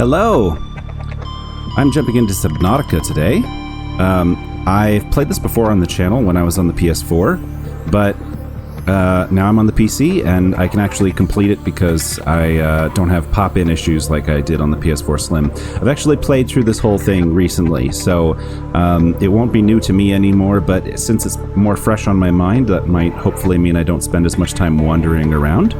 Hello! I'm jumping into Subnautica today. I've played this before on the channel when I was on the PS4, but now I'm on the PC and I can actually complete it because I don't have pop-in issues like I did on the PS4 Slim. I've actually played through this whole thing recently, so it won't be new to me anymore, but since it's more fresh on my mind, that might hopefully mean I don't spend as much time wandering around.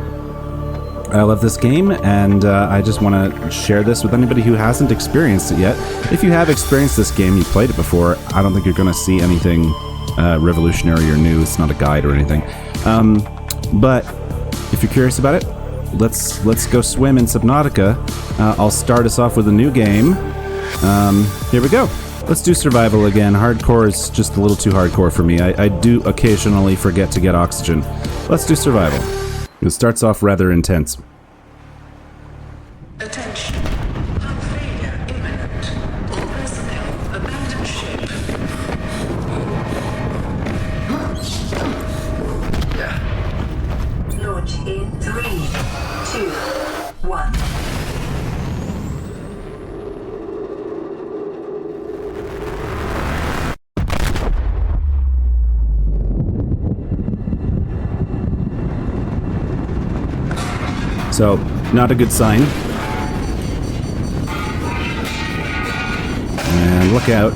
I love this game, and I just want to share this with anybody who hasn't experienced it yet. If you have experienced this game, you've played it before, I don't think you're going to see anything revolutionary or new. It's not a guide or anything. But if you're curious about it, let's go swim in Subnautica. I'll start us off with a new game. Here we go. Let's do survival again. Hardcore is just a little too hardcore for me. I do occasionally forget to get oxygen. Let's do survival. It starts off rather intense. Attention. Hull failure imminent. All personnel abandon ship. Launch in 3, 2, 1. So, not a good sign. And look out.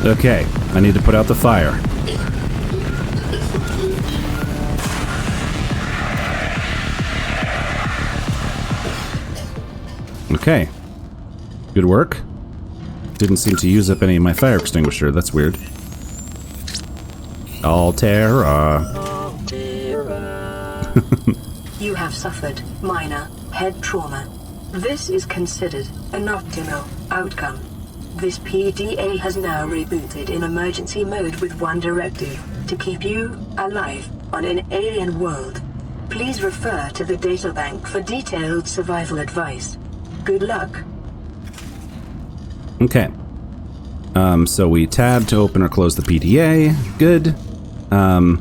Okay, I need to put out the fire. Okay. Good work. Didn't seem to use up any of my fire extinguisher. That's weird. Altera. You have suffered minor head trauma. This is considered an optimal outcome. This PDA has now rebooted in emergency mode with one directive: to keep you alive on an alien world. Please refer to the databank for detailed survival advice. Good luck. Okay. So we tab to open or close the PDA. Good. And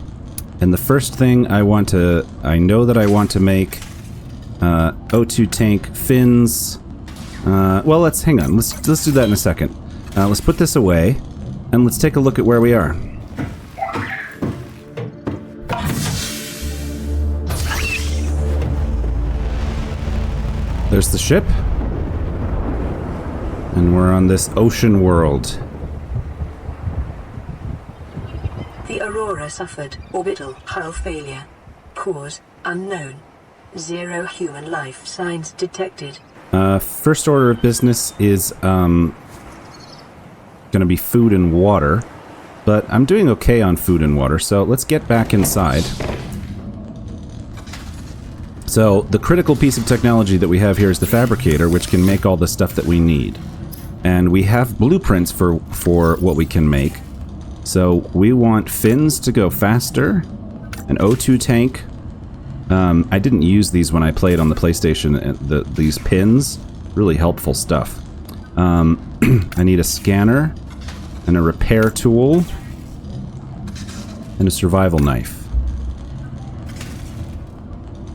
the first thing I know that I want to make O2 tank fins. Well, let's hang on. Let's do that in a second. Let's put this away and let's take a look at where we are. There's the ship. And we're on this ocean world. The Aurora suffered orbital hull failure. Cause unknown. 0 human life signs detected. First order of business is gonna be food and water. But I'm doing okay on food and water, so let's get back inside. So, the critical piece of technology that we have here is the fabricator, which can make all the stuff that we need. And we have blueprints for what we can make. So, we want fins to go faster, an O2 tank. I didn't use these when I played on the PlayStation, these pins. Really helpful stuff. I need a scanner, and a repair tool, and a survival knife.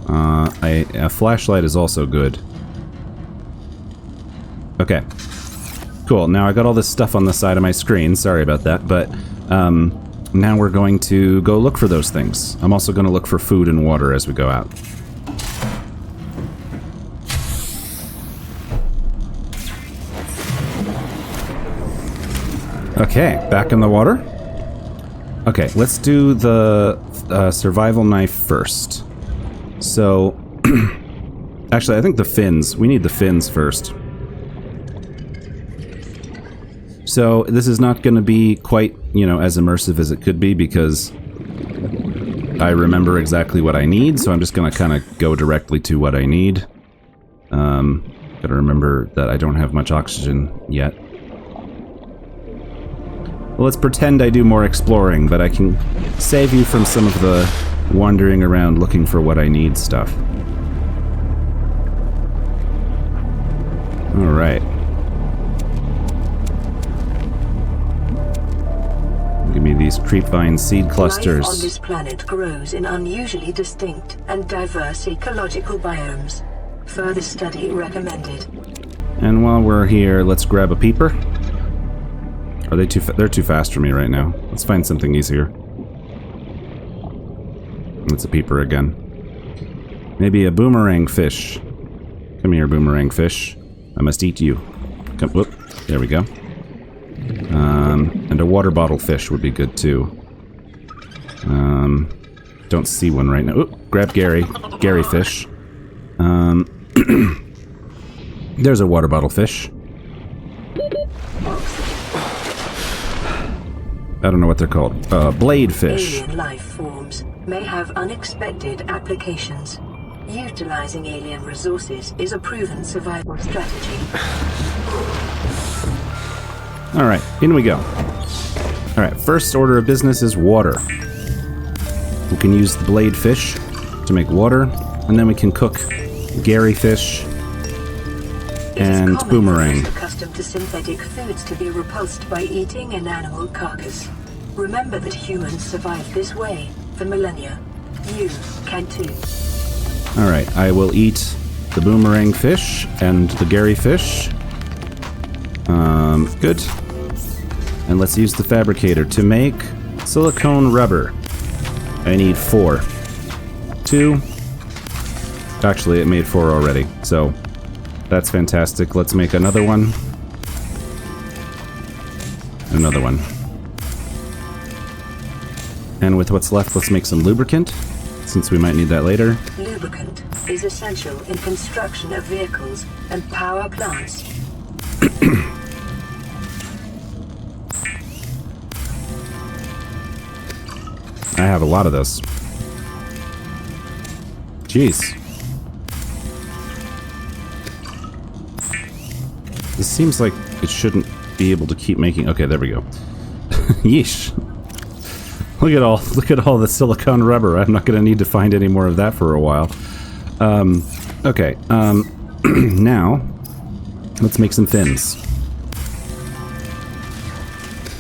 A flashlight is also good. Okay. Cool, now I got all this stuff on the side of my screen, sorry about that, but now we're going to go look for those things. I'm also going to look for food and water as we go out. Okay, back in the water. Okay, let's do the survival knife first. So, actually, I think the fins. We need the fins first. So, this is not going to be quite, as immersive as it could be because I remember exactly what I need, so I'm just going to kind of go directly to what I need. Gotta remember that I don't have much oxygen yet. Well, let's pretend I do more exploring, but I can save you from some of the wandering around looking for what I need stuff. Alright. Give me these creepvine seed clusters. Life on this planet grows in unusually distinct and diverse ecological biomes. Further study recommended. And while we're here, let's grab a peeper. Are they they're too fast for me right now. Let's find something easier. It's a peeper again. Maybe a boomerang fish. Come here, boomerang fish. I must eat you. Come, whoop. There we go. And a water bottle fish would be good too. Don't see one right now. Oop, grab Gary. Gary fish. There's a water bottle fish. I don't know what they're called. Blade fish. Alien life forms may have unexpected applications. Utilizing alien resources is a proven survival strategy. Alright, in we go. Alright, first order of business is water. We can use the blade fish to make water, and then we can cook Gary fish and boomerang. Accustomed to synthetic foods to be repulsed by eating an animal carcass. Remember that humans survived this way for millennia. You can too. Alright, I will eat the boomerang fish and the Gary fish. Good. And let's use the fabricator to make silicone rubber. I need 4. 2. Actually, it made 4 already, so that's fantastic. Let's make another one. Another one. And with what's left, let's make some lubricant, since we might need that later. Lubricant is essential in construction of vehicles and power plants. I have a lot of this. Jeez. This seems like it shouldn't be able to keep making... Okay, there we go. Yeesh. Look at all the silicone rubber. I'm not going to need to find any more of that for a while. Okay. Now, let's make some fins.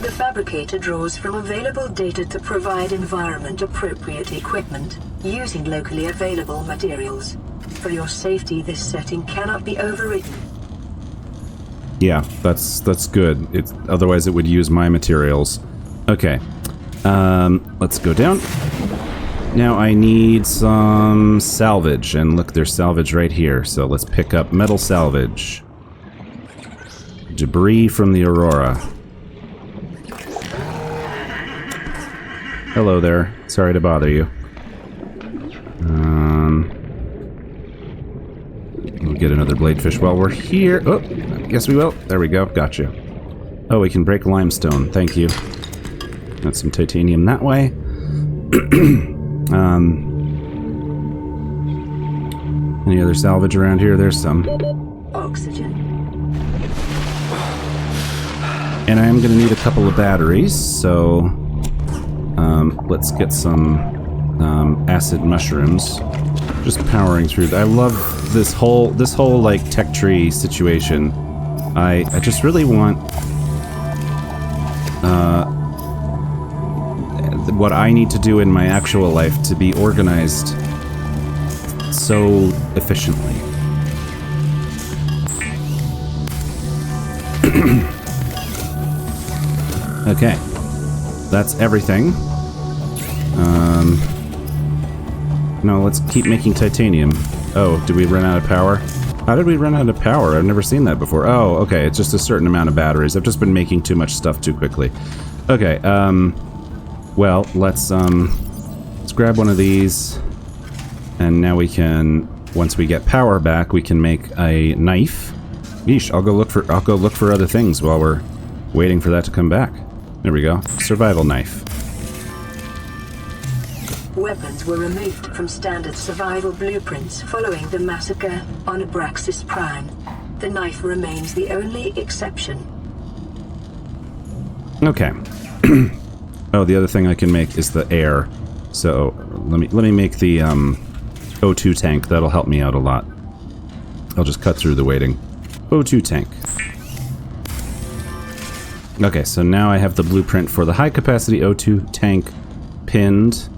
The fabricator draws from available data to provide environment-appropriate equipment using locally available materials. For your safety, this setting cannot be overridden. Yeah, that's good. Otherwise it would use my materials. Okay. Let's go down. Now I need some salvage, and look, there's salvage right here. So let's pick up metal salvage. Debris from the Aurora. Hello there. Sorry to bother you. We'll get another bladefish while we're here. Oh, yes we will. There we go. Gotcha. Oh, we can break limestone. Thank you. Got some titanium that way. Any other salvage around here? There's some. Oxygen. And I am going to need a couple of batteries, so let's get some acid mushrooms. Just powering through. I love this whole like tech tree situation. I just really want what I need to do in my actual life to be organized so efficiently. Okay, that's everything. No, let's keep making titanium. Oh, did we run out of power? How did we run out of power? I've never seen that before. Oh, okay, it's just a certain amount of batteries. I've just been making too much stuff too quickly. Okay, well, let's grab one of these, and now we can, once we get power back, we can make a knife. Yeesh, I'll go look for other things while we're waiting for that to come back. There we go. Survival knife. Weapons were removed from standard survival blueprints following the massacre on Abraxas Prime. The knife remains the only exception. Okay. Oh, the other thing I can make is the air. So let me make the O2 tank. That'll help me out a lot. I'll just cut through the waiting. O2 tank. Okay, so now I have the blueprint for the high-capacity O2 tank pinned.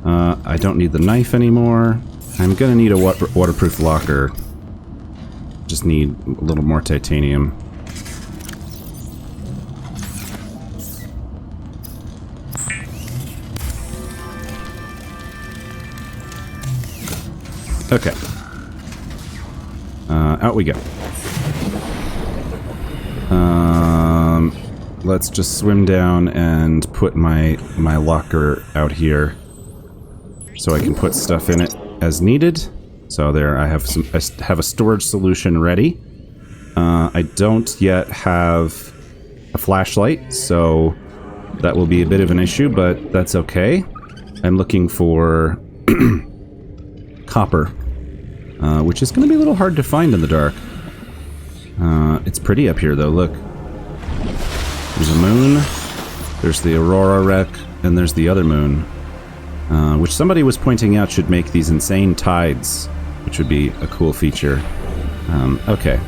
I don't need the knife anymore. I'm gonna need a waterproof locker. Just need a little more titanium. Okay. Out we go. Let's just swim down and put my locker out here so I can put stuff in it as needed. So there, I have a storage solution ready. I don't yet have a flashlight, so that will be a bit of an issue, but that's okay. I'm looking for copper, which is going to be a little hard to find in the dark. It's pretty up here, though. Look. There's a moon, there's the Aurora wreck, and there's the other moon, which somebody was pointing out should make these insane tides, which would be a cool feature. Okay.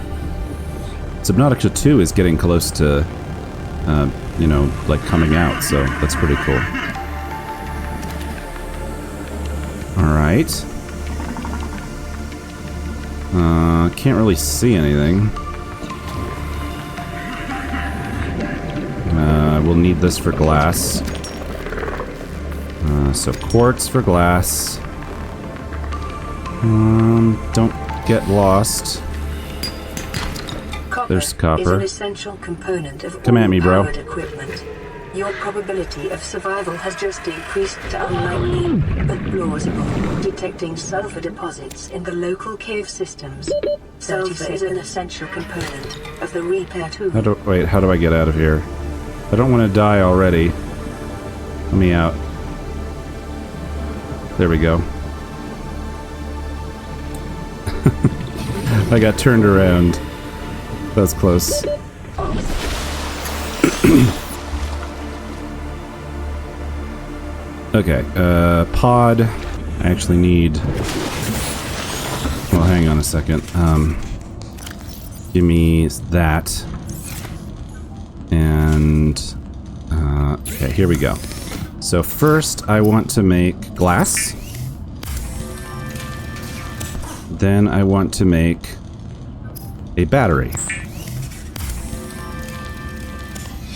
Subnautica 2 is getting close to, you know, like coming out, so that's pretty cool. Alright. Can't really see anything. We'll need this for glass. So quartz for glass. Don't get lost. There's copper. Is an essential component of Come at me, bro. Equipment. Your probability of survival has just increased to unlikely, but plausible, detecting sulfur deposits in the local cave systems. Sulfur is an essential component of the repair tool. Wait, how do I get out of here? I don't want to die already. Let me out. There we go. I got turned around. That was close. Okay, pod. I actually need... Well, hang on a second. Give me that. And... okay, here we go. So first, I want to make glass. Then I want to make a battery.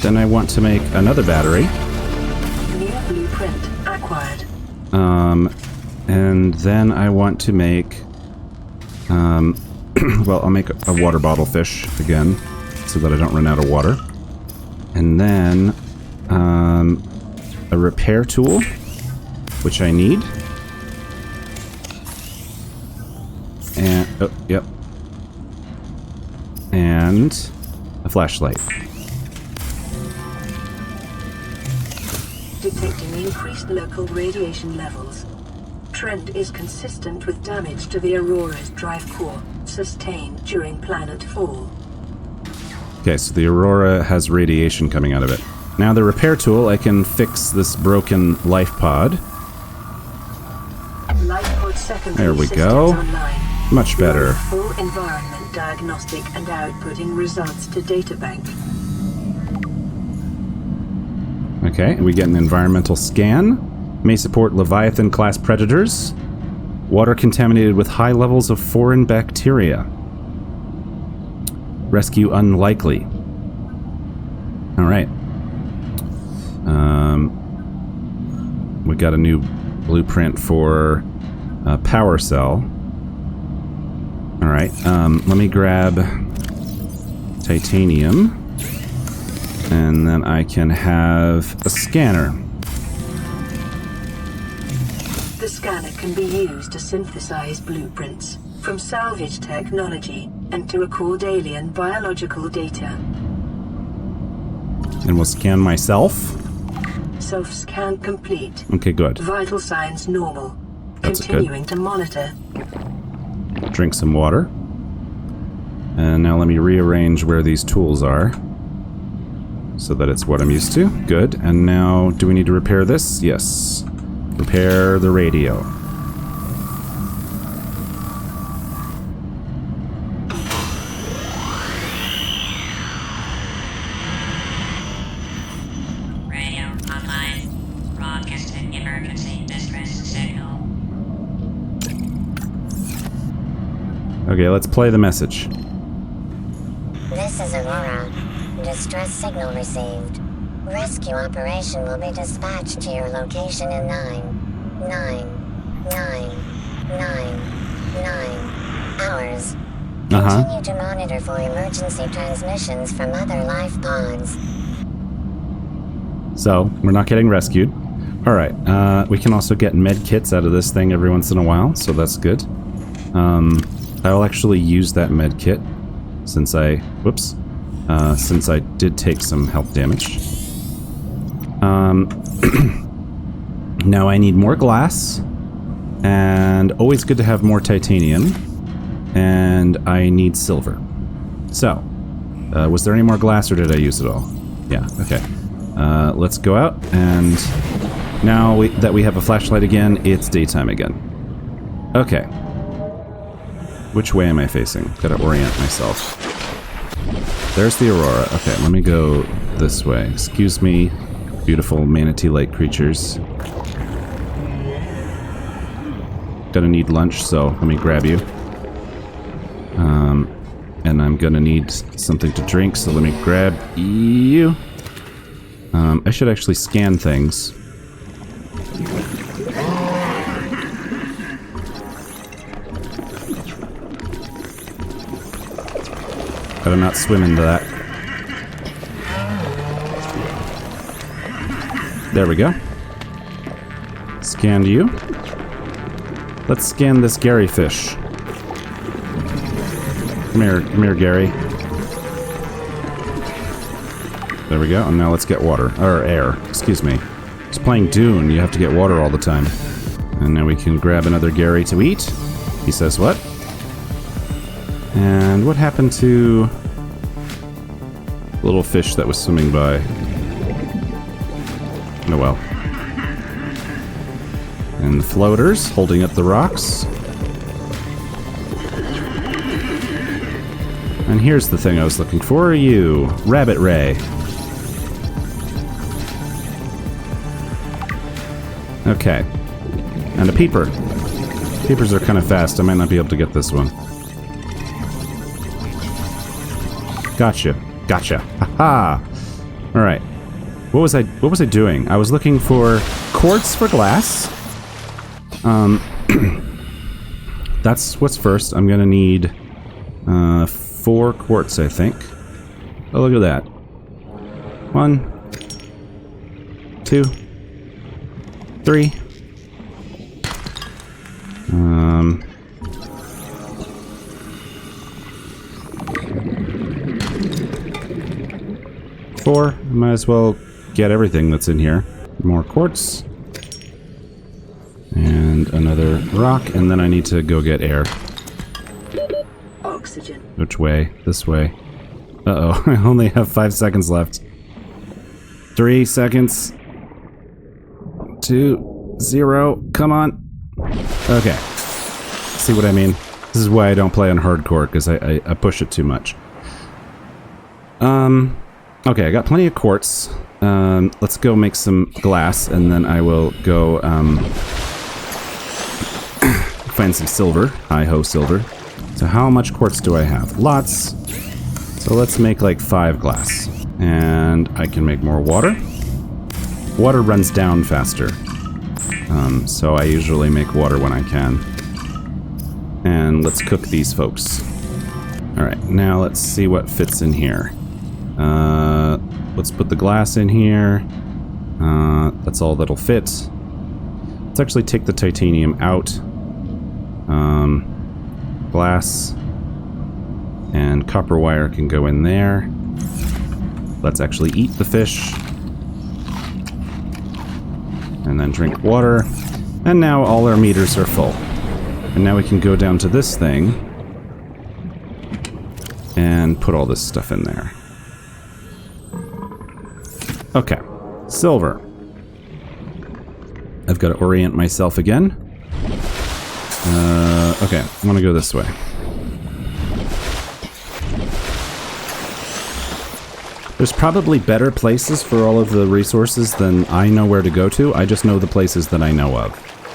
Then I want to make another battery. New blueprint acquired. And then I want to make, well, I'll make a water bottle fish again, so that I don't run out of water. And then, a repair tool, which I need. And, oh, yep. And a flashlight. Detecting increased local radiation levels. Trend is consistent with damage to the Aurora's drive core, sustained during planet fall. Okay, so the Aurora has radiation coming out of it. Now the repair tool, I can fix this broken life pod. Life pod secondary There we systems go. online. Much better. Full environment diagnostic and outputting results to databank. Okay, we get an environmental scan. May support Leviathan-class predators. Water contaminated with high levels of foreign bacteria. Rescue unlikely. Alright. We got a new blueprint for a power cell. Alright, let me grab titanium. And then I can have a scanner. The scanner can be used to synthesize blueprints from salvage technology and to record alien biological data. And we'll scan myself. Self-scan complete. Okay, good. Vital signs normal. That's Continuing to monitor. Drink some water. And now let me rearrange where these tools are, so that it's what I'm used to. Good. And now, do we need to repair this? Yes. Repair the radio. Okay, let's play the message. This is Aurora. Distress signal received. Rescue operation will be dispatched to your location in 9 hours. Continue to monitor for emergency transmissions from other life pods. So, we're not getting rescued. Alright, we can also get med kits out of this thing every once in a while, so that's good. I'll actually use that med kit since I did take some health damage. Now I need more glass, and always good to have more titanium, and I need silver. So, was there any more glass or did I use it all? Yeah, okay. Let's go out, and now that we have a flashlight again, it's daytime again. Okay. Which way am I facing? Gotta orient myself. There's the Aurora. Okay, let me go this way. Excuse me, beautiful manatee-like creatures. Gonna need lunch, so let me grab you. And I'm gonna need something to drink, so let me grab you. I should actually scan things. Better not swim into that. There we go. Scanned you. Let's scan this Gary fish. Come here, Gary. There we go, and now let's get water. Or air, excuse me. Just playing Dune, you have to get water all the time. And now we can grab another Gary to eat. He says what? And what happened to the little fish that was swimming by? Oh well. And the floaters holding up the rocks. And here's the thing I was looking for. You, Rabbit Ray. Okay. And a peeper. Peepers are kind of fast. I might not be able to get this one. Gotcha. Gotcha. Haha. Alright. What was I doing? I was looking for quartz for glass. That's what's first. I'm gonna need 4 quartz, I think. Oh, look at that. 1, 2, 3. 4. Might as well get everything that's in here. More quartz. And another rock, and then I need to go get air. Oxygen. Which way? This way. Uh-oh, I only have 5 seconds left. 3 seconds. 2, 0, come on. Okay. See what I mean? This is why I don't play on hardcore, because I push it too much. Okay, I got plenty of quartz. Let's go make some glass, and then I will go, find some silver. Hi-ho, silver. So how much quartz do I have? Lots. So let's make like 5 glass. And I can make more water. Water runs down faster. So I usually make water when I can. And let's cook these folks. Alright, now let's see what fits in here. Let's put the glass in here. That's all that'll fit. Let's actually take the titanium out. Glass and copper wire can go in there. Let's actually eat the fish. And then drink water. And now all our meters are full. And now we can go down to this thing and put all this stuff in there. Okay, silver. I've got to orient myself again. Okay, I want to go this way. There's probably better places for all of the resources than I know where to go to. I just know the places that I know of.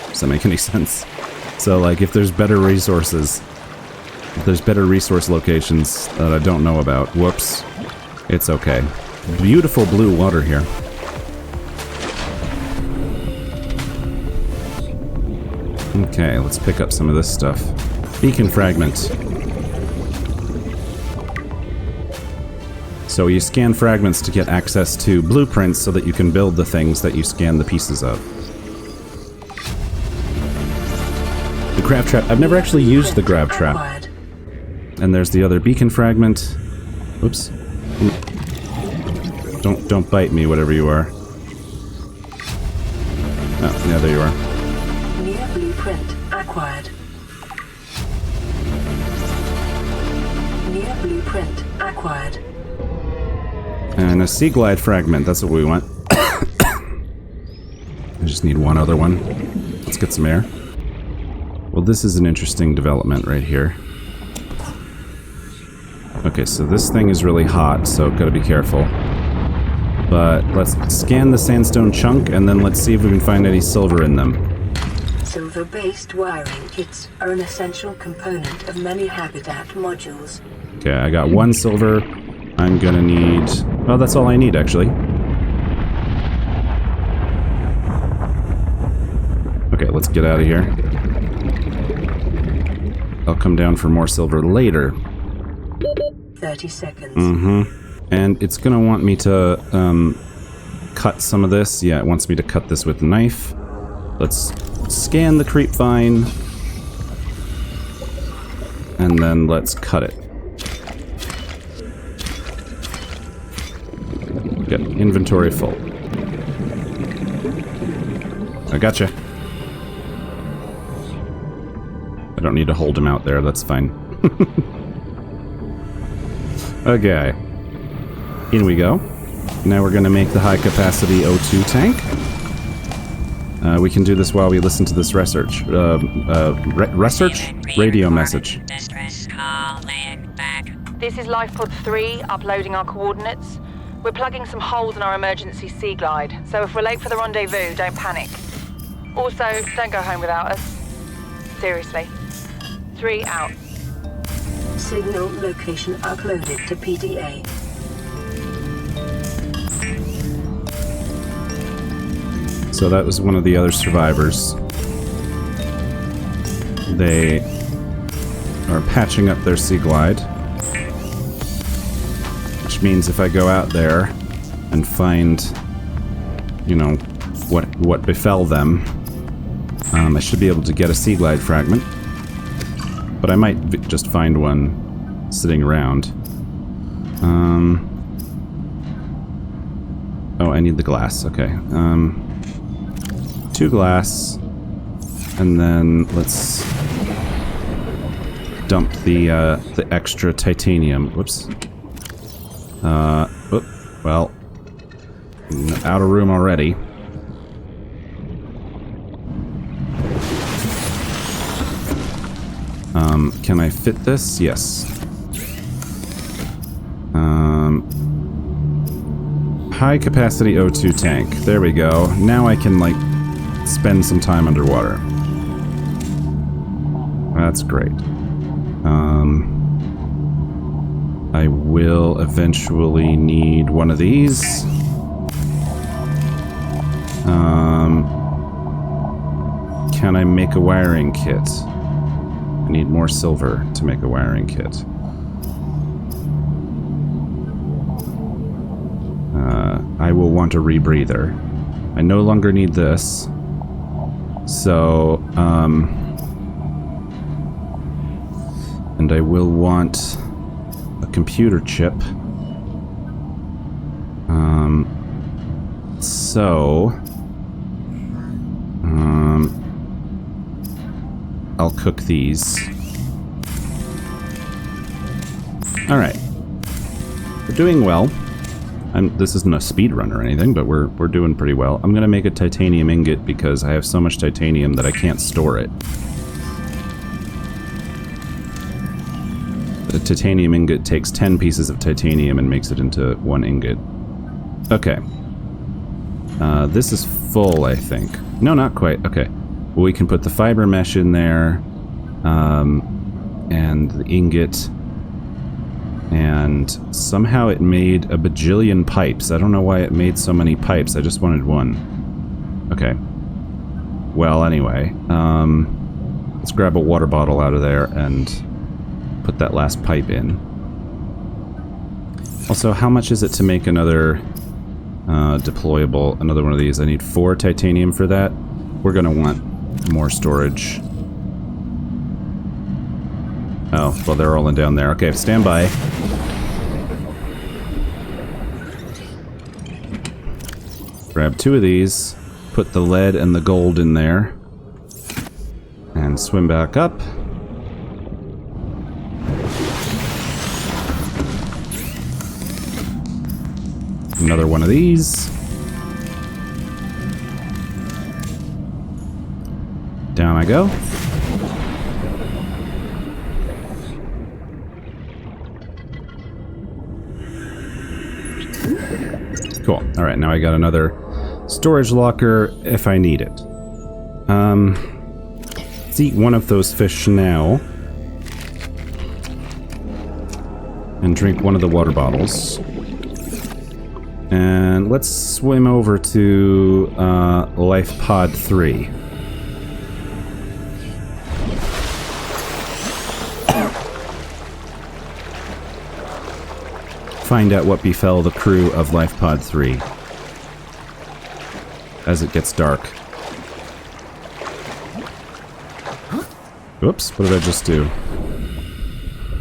Does that make any sense? So, like, if there's better resources, There's better resource locations that I don't know about. Whoops. It's okay. Beautiful blue water here. Okay, let's pick up some of this stuff. Beacon fragment. So you scan fragments to get access to blueprints so that you can build the things that you scan the pieces of. The grab trap. I've never actually used the grab trap. And there's the other beacon fragment. Oops. Don't bite me, whatever you are. Oh, yeah, there you are. New blueprint acquired. New blueprint acquired. And a sea glide fragment, that's what we want. I just need one other one. Let's get some air. Well, this is an interesting development right here. Okay, so this thing is really hot, so gotta be careful. But let's scan the sandstone chunk, and then let's see if we can find any silver in them. Silver-based wiring kits are an essential component of many habitat modules. Okay, I got one silver. I'm gonna need... Oh, that's all I need, actually. Okay, let's get out of here. I'll come down for more silver later. 30 seconds. Mm-hmm. And it's gonna want me to cut some of this. Yeah, it wants me to cut this with a knife. Let's scan the creep vine. And then let's cut it. Get inventory full. I gotcha. I don't need to hold him out there, that's fine. Okay. In we go. Now we're going to make the high-capacity O2 tank. We can do this while we listen to this research. Radio message. This is LifePod 3, uploading our coordinates. We're plugging some holes in our emergency sea glide, so if we're late for the rendezvous, don't panic. Also, don't go home without us. Seriously. 3 out. Signal location uploaded to PDA. So that was one of the other survivors. They are patching up their sea glide. Which means if I go out there and find, you know, what befell them, I should be able to get a sea glide fragment. But I might just find one sitting around. Oh, I need the glass. Okay. 2 glass. And then let's dump the extra titanium. Whoops. Well, out of room already. Can I fit this? Yes. High capacity O2 tank. There we go. Now I can, like, spend some time underwater. That's great. I will eventually need one of these. Can I make a wiring kit? I need more silver to make a wiring kit. I will want a rebreather. I no longer need this. So, and I will want a computer chip. I'll cook these. Alright. We're doing well. This isn't a speed run or anything, but we're doing pretty well. I'm gonna make a titanium ingot because I have so much titanium that I can't store it. The titanium ingot takes 10 pieces of titanium and makes it into 1 ingot. Okay. This is full, I think. No, not quite. Okay. Well, we can put the fiber mesh in there. And an ingot, and somehow it made a bajillion pipes. I don't know why it made so many pipes. I just wanted one. Okay. Well, anyway, let's grab a water bottle out of there and put that last pipe in. Also, how much is it to make another deployable, another one of these? I need 4 titanium for that. We're gonna want more storage. Oh, well, they're rolling down there. Okay, stand by. Grab 2 of these, put the lead and the gold in there, and swim back up. Another one of these. Down I go. Cool. Alright, now I got another storage locker if I need it. Let's eat one of those fish now. And drink one of the water bottles. And let's swim over to Life Pod 3. Find out what befell the crew of Life Pod 3 as it gets dark. Oops, what did I just do?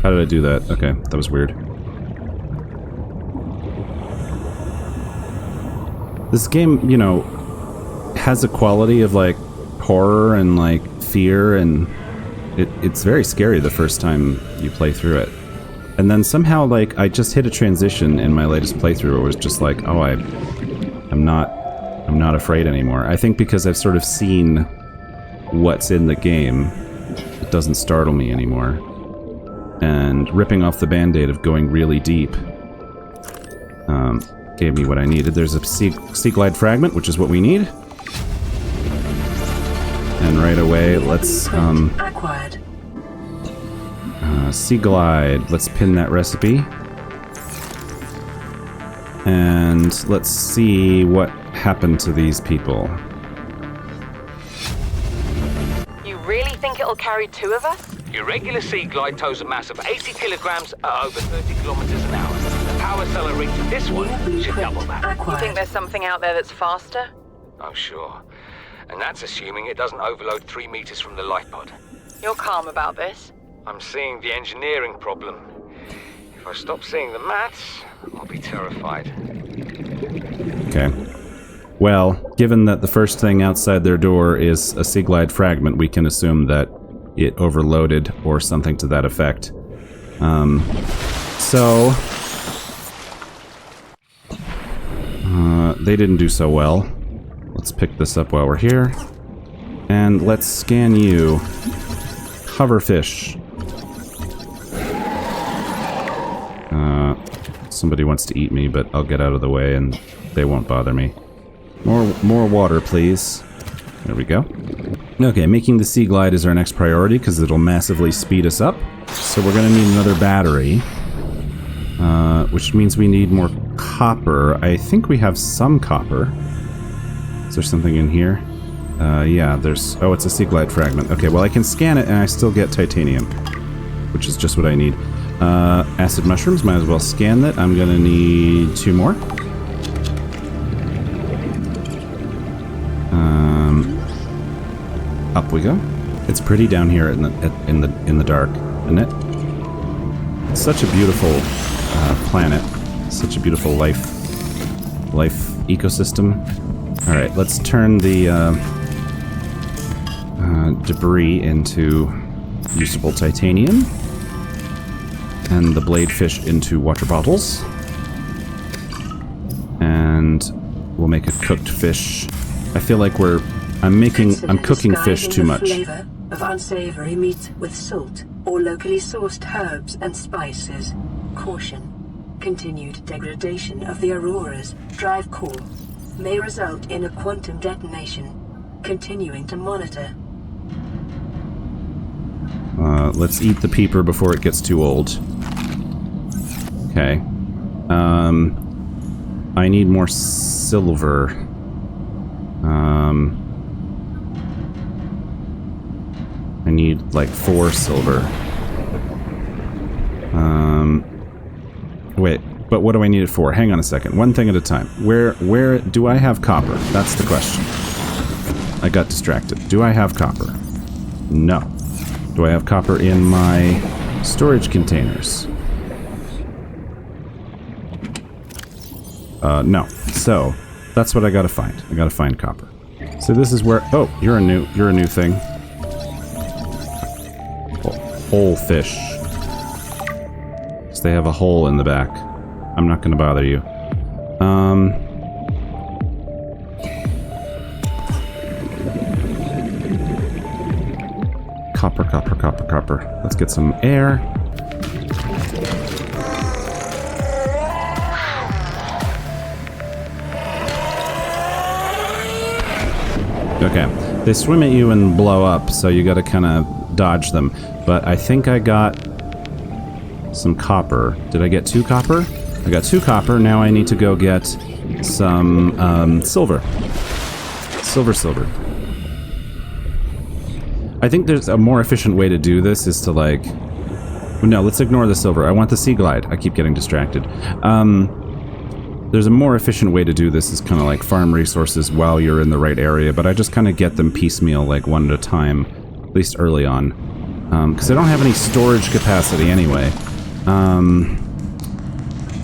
How did I do that? Okay, that was weird. This game, you know, has a quality of, like, horror and, like, fear, and it's very scary the first time you play through it. And then somehow, like, I just hit a transition in my latest playthrough where it was just like, oh, I'm not afraid anymore. I think because I've sort of seen what's in the game, it doesn't startle me anymore. And ripping off the band-aid of going really deep gave me what I needed. There's a sea glide fragment, which is what we need. And right away, let's acquired. Sea glide. Let's pin that recipe. And let's see what happened to these people. You really think it'll carry 2 of us? Your regular sea glide tows a mass of 80 kilograms at over 30 kilometers an hour. The power cell rate to this one should double that. You think there's something out there that's faster? Oh, sure. And that's assuming it doesn't overload 3 meters from the life pod. You're calm about this? I'm seeing the engineering problem. If I stop seeing the maths, I'll be terrified. Okay. Well, given that the first thing outside their door is a sea glide fragment, we can assume that it overloaded or something to that effect. They didn't do so well. Let's pick this up while we're here. And let's scan you. Hoverfish. Somebody wants to eat me, but I'll get out of the way and they won't bother me. More water, please. There we go. Okay, making the sea glide is our next priority because it'll massively speed us up. So we're going to need another battery, which means we need more copper. I think we have some copper. Is there something in here? Yeah, there's... Oh, it's a sea glide fragment. Okay, well, I can scan it and I still get titanium, which is just what I need. Acid mushrooms, might as well scan that. I'm going to need 2 more. Up we go. It's pretty down here in the dark, isn't it? It's such a beautiful planet, such a beautiful life ecosystem. All right, let's turn the debris into usable titanium, and the bladefish into water bottles, and we'll make a cooked fish. I feel like I'm cooking fish too much. Flavor of unsavory meat with salt or locally sourced herbs and spices. Caution. Continued degradation of the Aurora's drive core may result in a quantum detonation. Continuing to monitor. Let's eat the peeper before it gets too old. Okay. I need more silver. I need like 4 silver. Wait, but what do I need it for? Hang on a second. One thing at a time. Where do I have copper? That's the question. I got distracted. Do I have copper? No. Do I have copper in my storage containers? No. So, that's what I gotta find. I gotta find copper. So this is where... Oh, you're a new thing. Hole fish. They have a hole in the back. I'm not gonna bother you. Copper, copper, copper, copper. Let's get some air. Okay. They swim at you and blow up, so you gotta kind of dodge them. But I think I got some copper. Did I get 2 copper? I got 2 copper. Now I need to go get some silver. Silver. I think there's a more efficient way to do this is to like... No, let's ignore the silver. I want the sea glide. I keep getting distracted. There's a more efficient way to do this is kind of like farm resources while you're in the right area, but I just kind of get them piecemeal, like one at a time, at least early on. Because I don't have any storage capacity anyway.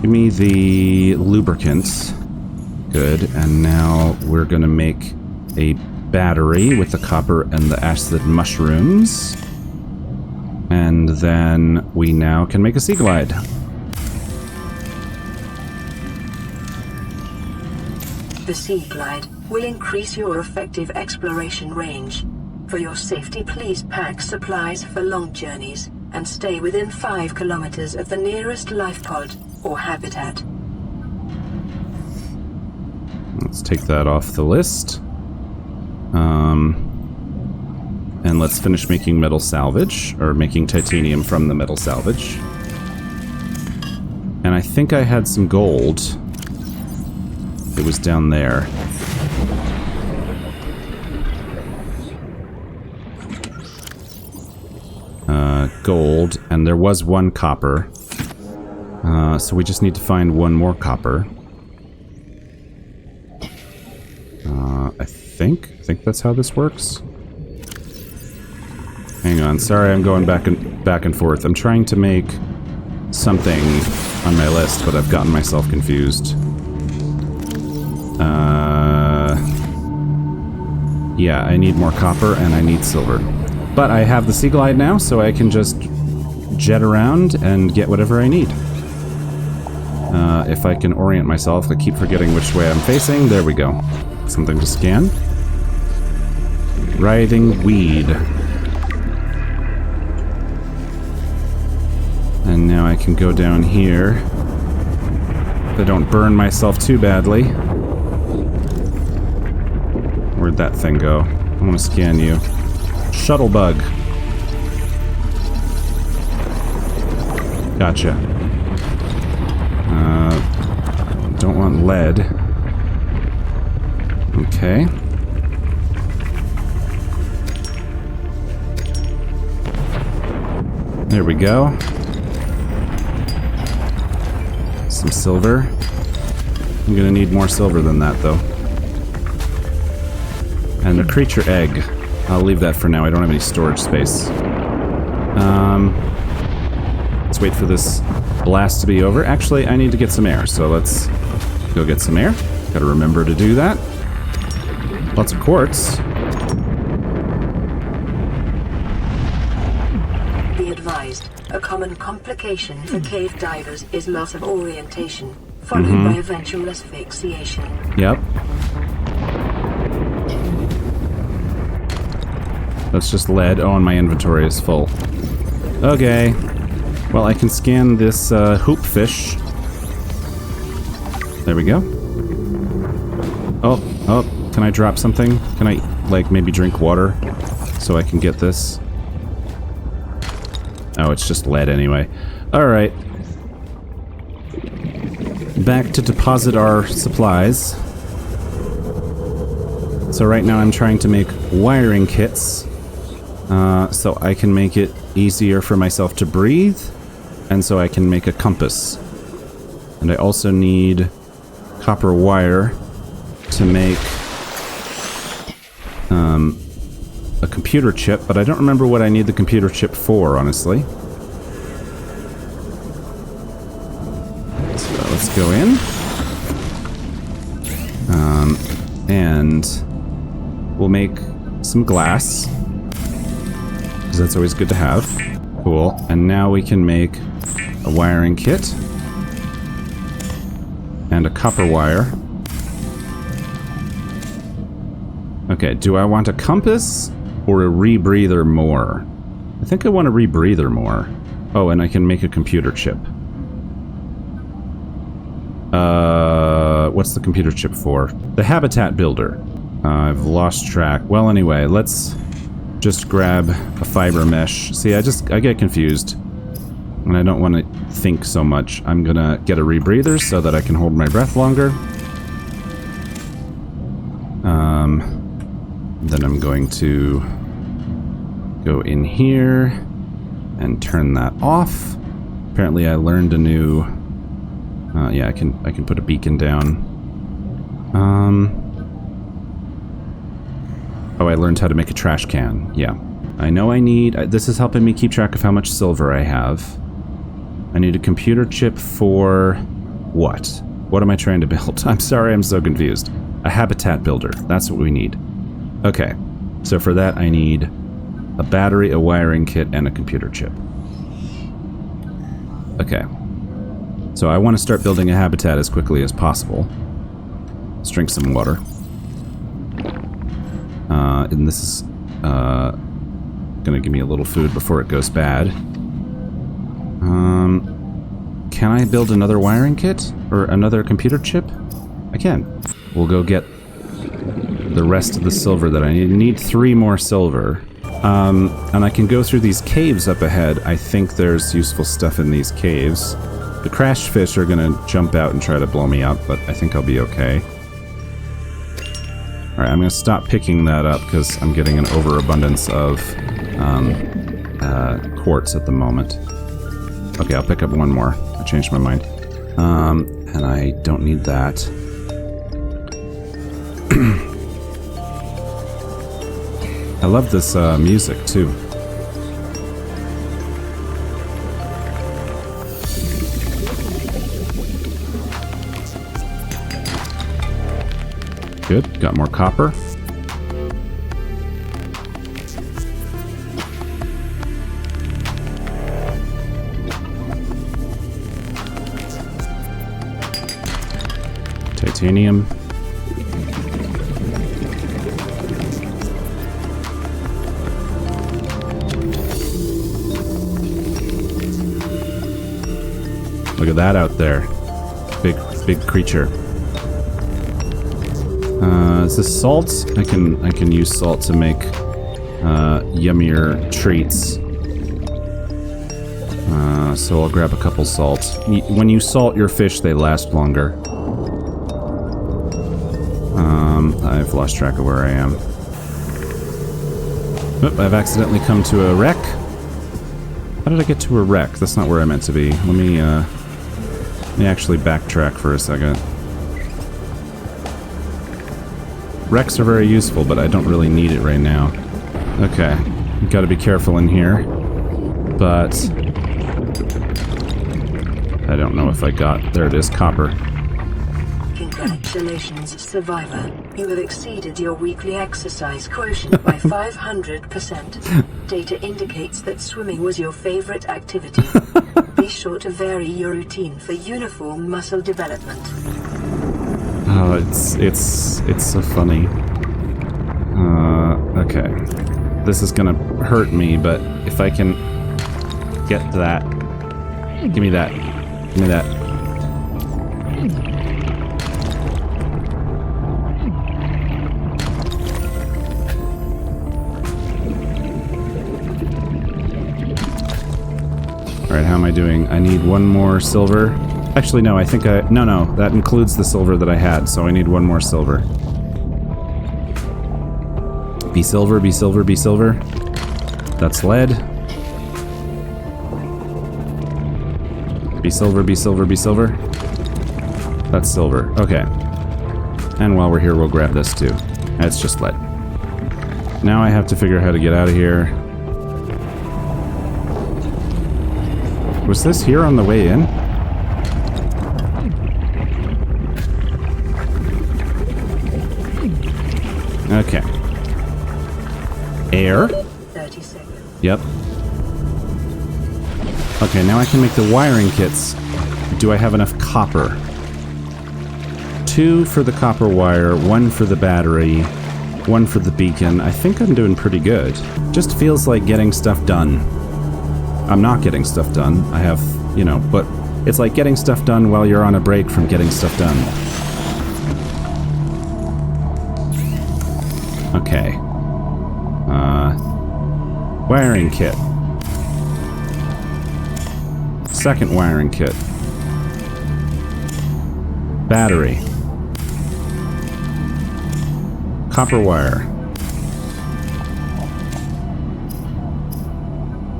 Give me the lubricant. Good, and now we're gonna make a battery with the copper and the acid mushrooms. And then we now can make a sea glide. The Sea Glide will increase your effective exploration range. For your safety, please pack supplies for long journeys and stay within 5 kilometers of the nearest life pod or habitat. Let's take that off the list. And let's finish making metal salvage, or making titanium from the metal salvage. And I think I had some gold. It was down there. Gold, and there was 1 copper. So we just need to find 1 more copper. I think that's how this works. Hang on, sorry, I'm going back and forth. I'm trying to make something on my list, but I've gotten myself confused. Yeah, I need more copper and I need silver. But I have the Sea Glide now, so I can just jet around and get whatever I need. If I can orient myself, I keep forgetting which way I'm facing. There we go. Something to scan. Writhing weed. And now I can go down here. If I don't burn myself too badly. Where'd that thing go? I want to scan you. Shuttlebug. Gotcha. Don't want lead. Okay. There we go. Some silver. I'm gonna need more silver than that, though. And a creature egg. I'll leave that for now. I don't have any storage space. Let's wait for this blast to be over. Actually, I need to get some air, so let's go get some air. Gotta remember to do that. Lots of quartz. Be advised, a common complication for cave divers is loss of orientation, followed by eventual asphyxiation. Yep. That's just lead. Oh, and my inventory is full. Okay. Well, I can scan this hoop fish. There we go. Oh, can I drop something? Can I, like, maybe drink water so I can get this? Oh, it's just lead anyway. Alright. Back to deposit our supplies. So right now I'm trying to make wiring kits so I can make it easier for myself to breathe, and so I can make a compass. And I also need copper wire to make a computer chip, but I don't remember what I need the computer chip for, honestly. So let's go in. And we'll make some glass, because that's always good to have. Cool. And now we can make a wiring kit and a copper wire. Okay, do I want a compass or a rebreather more? I think I want a rebreather more. Oh, and I can make a computer chip. What's the computer chip for? The habitat builder. I've lost track. Well, anyway, let's just grab a fiber mesh. See, I get confused. And I don't want to think so much. I'm gonna get a rebreather so that I can hold my breath longer. Then I'm going to go in here and turn that off. Apparently I learned a new... yeah, I can put a beacon down. Oh, I learned how to make a trash can. Yeah. I know I need... this is helping me keep track of how much silver I have. I need a computer chip for... what? What am I trying to build? I'm sorry, I'm so confused. A habitat builder. That's what we need. Okay. So for that, I need a battery, a wiring kit, and a computer chip. Okay. So I want to start building a habitat as quickly as possible. Let's drink some water. And this is gonna give me a little food before it goes bad. Can I build another wiring kit? Or another computer chip? I can. We'll go get the rest of the silver that I need. I need 3 more silver. And I can go through these caves up ahead. I think there's useful stuff in these caves. The crash fish are gonna jump out and try to blow me up, but I think I'll be okay. Alright, I'm gonna stop picking that up because I'm getting an overabundance of quartz at the moment. Okay, I'll pick up one more. I changed my mind. And I don't need that. I love this music too. Good, got more copper. Titanium. Look at that out there. Big creature. Is this salt? I can use salt to make yummier treats. So I'll grab a couple salt. When you salt your fish, they last longer. I've lost track of where I am. Oop, I've accidentally come to a wreck. How did I get to a wreck? That's not where I meant to be. Let me actually backtrack for a second. Wrecks are very useful, but I don't really need it right now. Okay, gotta be careful in here. But I don't know if I got... There it is, copper. Congratulations, survivor. You have exceeded your weekly exercise quotient by 500%. Data indicates that swimming was your favorite activity. Be sure to vary your routine for uniform muscle development. Oh, it's so funny. Okay. This is gonna hurt me, but if I can get that... Give me that. Give me that. Alright, how am I doing? I need one more silver. Actually, no, I think no, that includes the silver that I had, so I need one more silver. Be silver, be silver, be silver. That's lead. Be silver, be silver, be silver. That's silver. Okay. And while we're here, we'll grab this too. That's just lead. Now I have to figure out how to get out of here. Was this here on the way in? Okay. Air. 30 seconds. Yep. Okay, now I can make the wiring kits. Do I have enough copper? 2 for the copper wire, 1 for the battery, 1 for the beacon. I think I'm doing pretty good. Just feels like getting stuff done. I'm not getting stuff done. I have, you know, but it's like getting stuff done while you're on a break from getting stuff done. Okay. Wiring kit. Second wiring kit. Battery. Copper wire.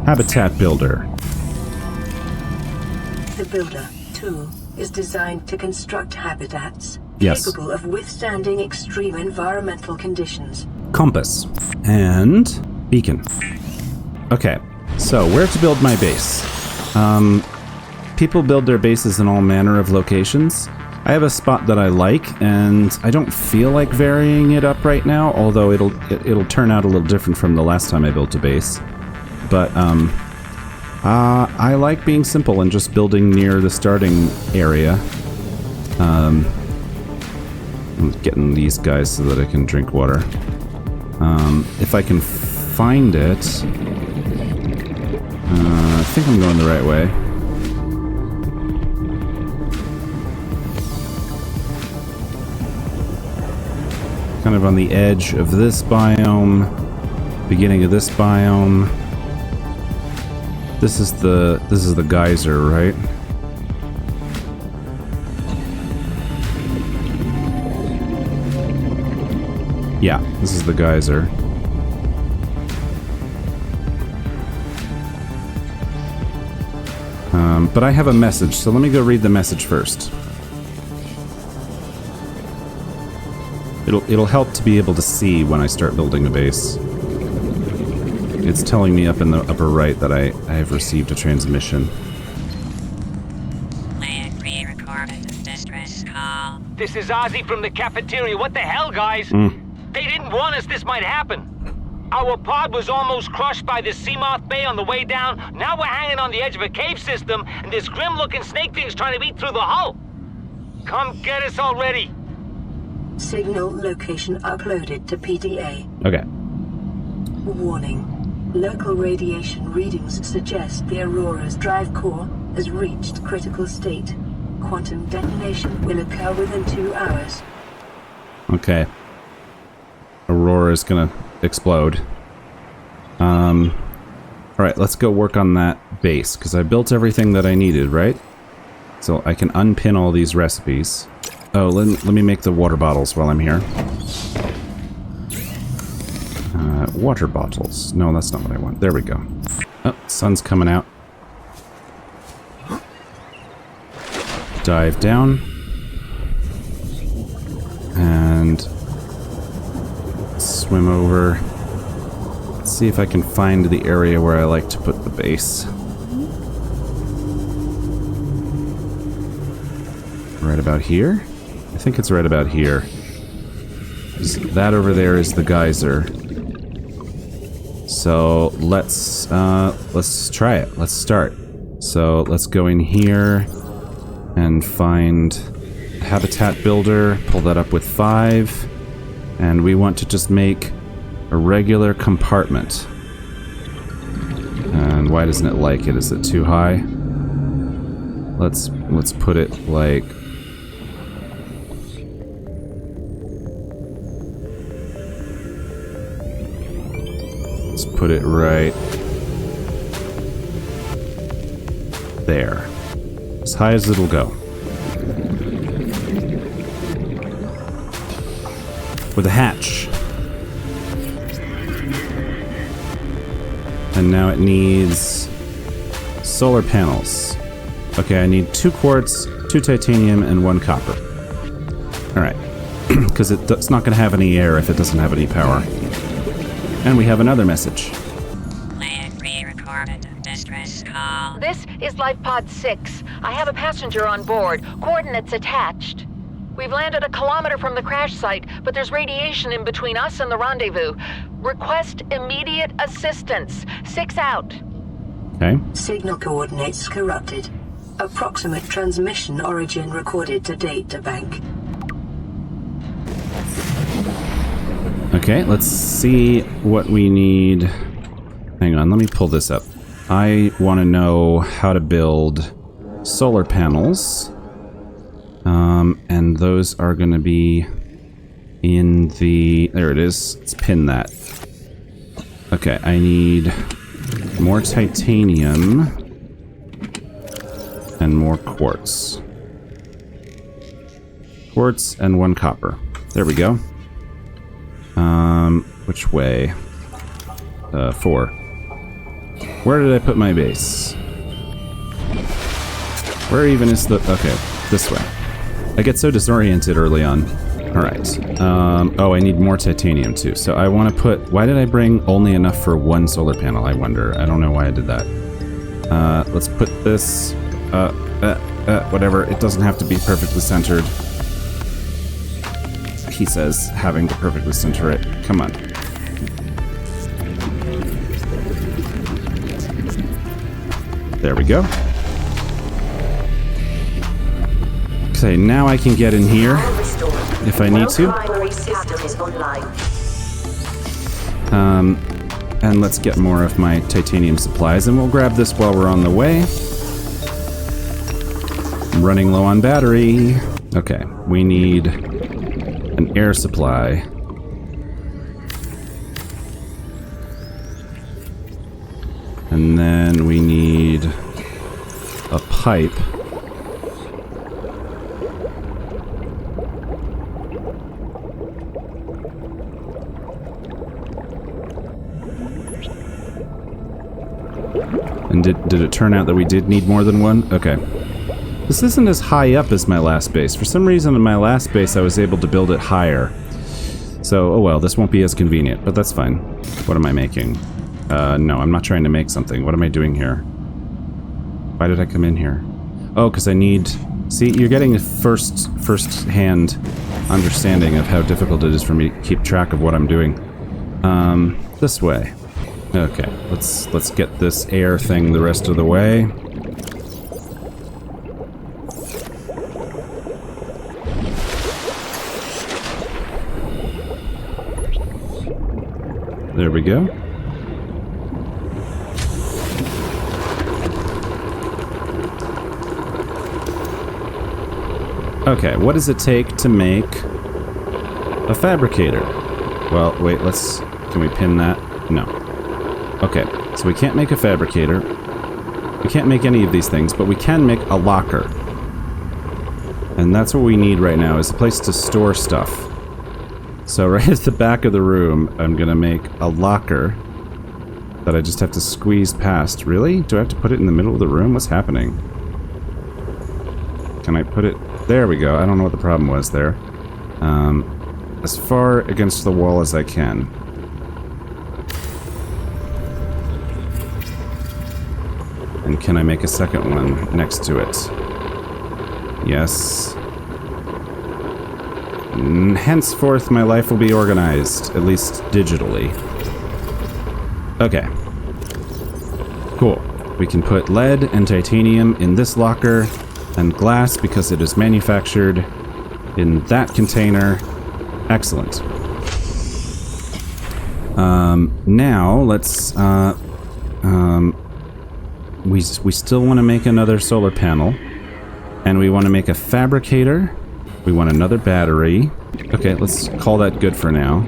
Habitat builder. The Builder tool is designed to construct habitats Yes. capable of withstanding extreme environmental conditions. Compass. And beacon. Okay, so where to build my base? People build their bases in all manner of locations. I have a spot that I like, and I don't feel like varying it up right now, although it'll turn out a little different from the last time I built a base. But I like being simple and just building near the starting area. I'm getting these guys so that I can drink water. If I can find it, I think I'm going the right way. Kind of on the edge of this biome, beginning of this biome. This is the geyser, right? Yeah, this is the geyser. But I have a message, so let me go read the message first. It'll help to be able to see when I start building a base. It's telling me up in the upper right that I have received a transmission. This is Ozzy from the cafeteria. What the hell, guys? They didn't warn us this might happen. Our pod was almost crushed by the Seamoth Bay on the way down. Now we're hanging on the edge of a cave system, and this grim-looking snake thing's trying to eat through the hull. Come get us already. Signal location uploaded to PDA. Okay. Warning. Local radiation readings suggest the Aurora's drive core has reached critical state. Quantum detonation will occur within 2 hours. Okay. Aurora's gonna explode. Alright, let's go work on that base, because I built everything that I needed, right? So I can unpin all these recipes. Oh, let me make the water bottles while I'm here. Water bottles. No, that's not what I want. There we go. Oh, sun's coming out. Dive down. And swim over. Let's see if I can find the area where I like to put the base. Right about here? I think it's right about here. That over there is the geyser. So let's try it. Let's start. So let's go in here and find habitat builder, pull that up with 5, and we want to just make a regular compartment. And why doesn't it like it? Is it too high? Let's put it like put it right there. As high as it'll go. With a hatch. And now it needs solar panels. Okay, I need 2 quartz, 2 titanium, and 1 copper. Alright. Because it's not going to have any air if it doesn't have any power. And we have another message. Pre-recorded distress call. This is Life Pod 6. I have a passenger on board. Coordinates attached. We've landed a kilometer from the crash site, but there's radiation in between us and the rendezvous. Request immediate assistance. 6 out. Okay. Signal coordinates corrupted. Approximate transmission origin recorded to data bank. Okay, let's see what we need. Hang on, let me pull this up. I want to know how to build solar panels. And those are going to be in the... There it is. Let's pin that. Okay, I need more titanium and more quartz. Quartz and 1 copper. There we go. Which way? 4. Where did I put my base? Where even is the... Okay, this way. I get so disoriented early on. Alright. Oh, I need more titanium too. So I want to put... Why did I bring only enough for 1 solar panel, I wonder? I don't know why I did that. Let's put this... whatever. It doesn't have to be perfectly centered. He says, having to perfectly center it. Come on. There we go. Okay, now I can get in here if I need to. And let's get more of my titanium supplies, and we'll grab this while we're on the way. I'm running low on battery. Okay, we need an air supply. And then we need a pipe. And did it turn out that we did need more than 1? Okay. This isn't as high up as my last base. For some reason in my last base I was able to build it higher. So, oh well, this won't be as convenient, but that's fine. What am I making? No, I'm not trying to make something. What am I doing here? Why did I come in here? Oh, because I need... See, you're getting a first-hand understanding of how difficult it is for me to keep track of what I'm doing. This way. Okay, let's get this air thing the rest of the way. There we go. Okay, what does it take to make a fabricator? Well, wait, can we pin that? No. Okay, so we can't make a fabricator. We can't make any of these things, but we can make a locker. And that's what we need right now, is a place to store stuff. So right at the back of the room, I'm gonna make a locker that I just have to squeeze past. Really? Do I have to put it in the middle of the room? What's happening? Can I put it... There we go. I don't know what the problem was there. As far against the wall as I can. And can I make a second one next to it? Yes. Henceforth, my life will be organized, at least digitally. Okay. Cool. We can put lead and titanium in this locker, and glass because it is manufactured in that container. Excellent. Now, let's... We still want to make another solar panel, and we want to make a fabricator. We want another battery. Okay, let's call that good for now.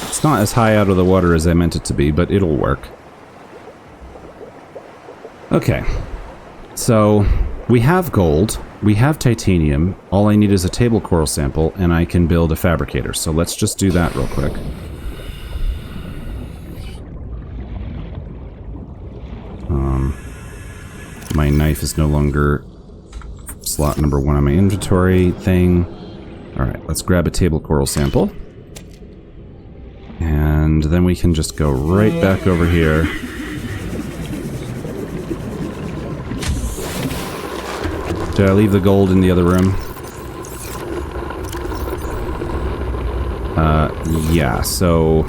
It's not as high out of the water as I meant it to be, but it'll work. Okay. So, we have gold, we have titanium, all I need is a table coral sample, and I can build a fabricator. So let's just do that real quick. My knife is no longer slot number 1 on my inventory thing. Alright, let's grab a table coral sample. And then we can just go right back over here. Did I leave the gold in the other room? Yeah, so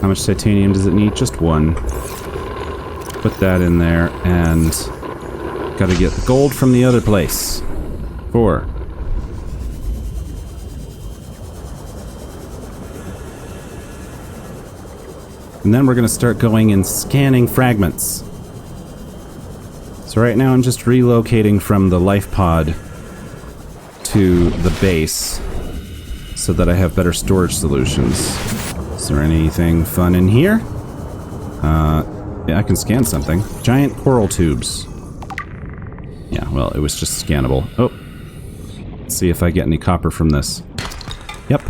how much titanium does it need? Just 1. Put that in there, and gotta get the gold from the other place. 4. And then we're gonna start going and scanning fragments. So right now I'm just relocating from the life pod to the base so that I have better storage solutions. Is there anything fun in here? Yeah, I can scan something. Giant coral tubes. Yeah, well, it was just scannable. Oh. Let's see if I get any copper from this. Yep.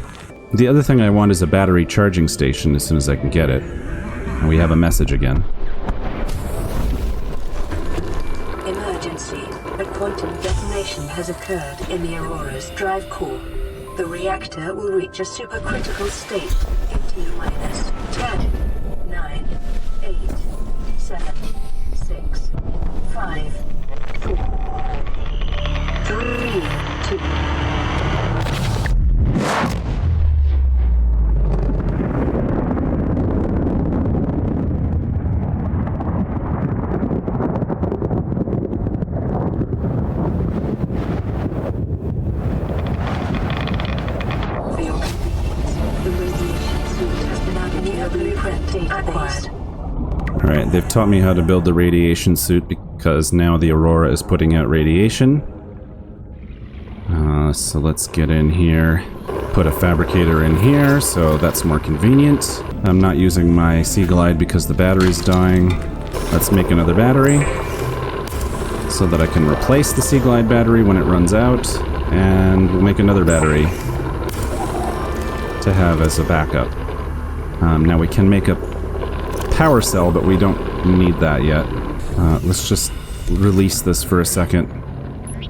The other thing I want is a battery charging station as soon as I can get it. And we have a message again. Emergency. A quantum detonation has occurred in the Aurora's drive core. The reactor will reach a supercritical state in T-minus 10, 9, 8, 7, 6, 5, 4, 3, 2. Alright, they've taught me how to build the radiation suit because now the Aurora is putting out radiation. So let's get in here. Put a fabricator in here, so that's more convenient. I'm not using my Sea Glide because the battery's dying. Let's make another battery so that I can replace the Sea Glide battery when it runs out. And we'll make another battery to have as a backup. Now we can make a power cell, but we don't need that yet. Let's just release this for a second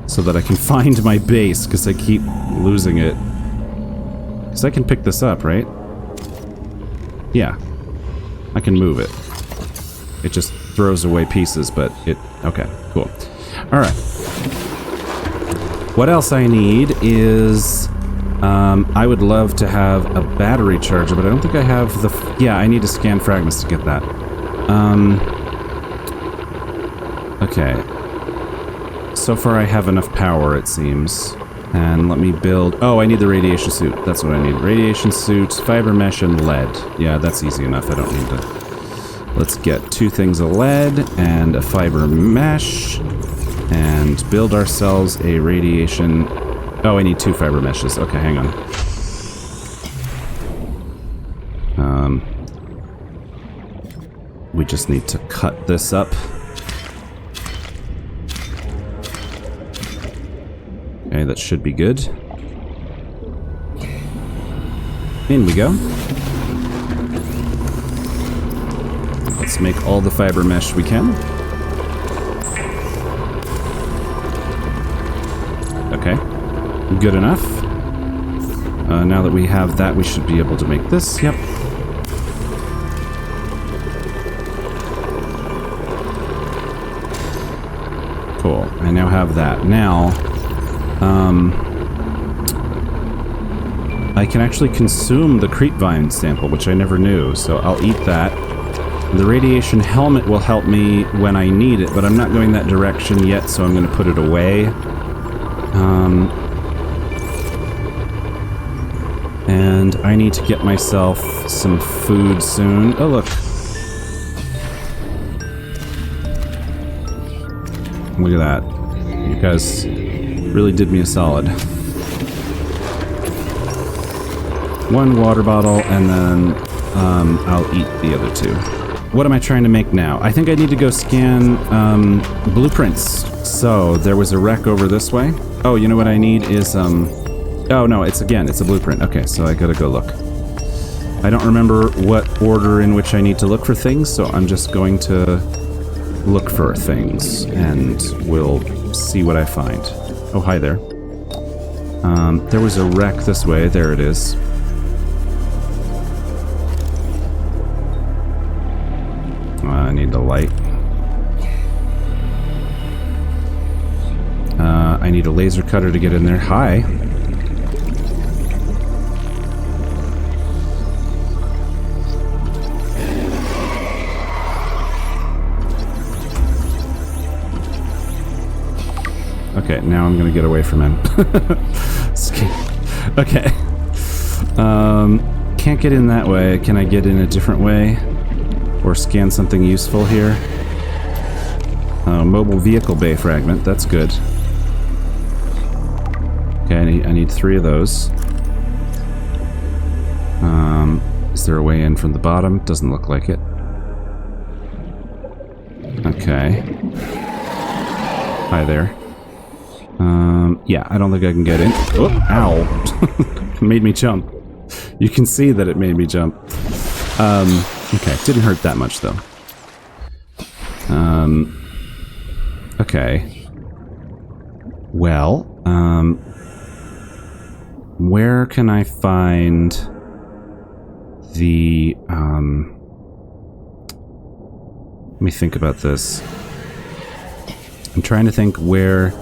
so that I can find my base, because I keep losing it. Because I can pick this up, right? Yeah. I can move it. It just throws away pieces, but it... Okay, cool. Alright. What else I need is... I would love to have a battery charger, but I don't think I have the... Yeah, I need to scan fragments to get that. Okay. So far I have enough power, it seems. And let me build... Oh, I need the radiation suit. That's what I need. Radiation suit, fiber mesh, and lead. Yeah, that's easy enough. I don't need to... Let's get 2 things of lead and a fiber mesh. And build ourselves a radiation... Oh, I need 2 fiber meshes. Okay, hang on. We just need to cut this up. Okay, that should be good. In we go. Let's make all the fiber mesh we can. Okay. Good enough. Now that we have that, we should be able to make this. Yep. Cool. I now have that. Now, I can actually consume the creepvine sample, which I never knew, so I'll eat that. The radiation helmet will help me when I need it, but I'm not going that direction yet, so I'm going to put it away. And I need to get myself some food soon. Oh, look. Look at that. You guys really did me a solid. 1 water bottle, and then I'll eat the other 2. what am I trying to make now? I think I need to go scan blueprints. So there was a wreck over this way. Oh, you know what I need is oh no, it's a blueprint. Okay, so I gotta go look. I don't remember what order in which I need to look for things, so I'm just going to look for things and we'll see what I find. Oh, hi there. There was a wreck this way. There it is. I need the light. I need a laser cutter to get in there. Hi. Okay, now I'm gonna get away from him. Okay. Can't get in that way. Can I get in a different way? Or scan something useful here? Mobile vehicle bay fragment. That's good. Okay, I need 3 of those. Is there a way in from the bottom? Doesn't look like it. Okay. Hi there. Yeah, I don't think I can get in. Oh, ow. It made me jump. You can see that it made me jump. Okay, didn't hurt that much, though. Okay. Well, where can I find the, let me think about this. I'm trying to think where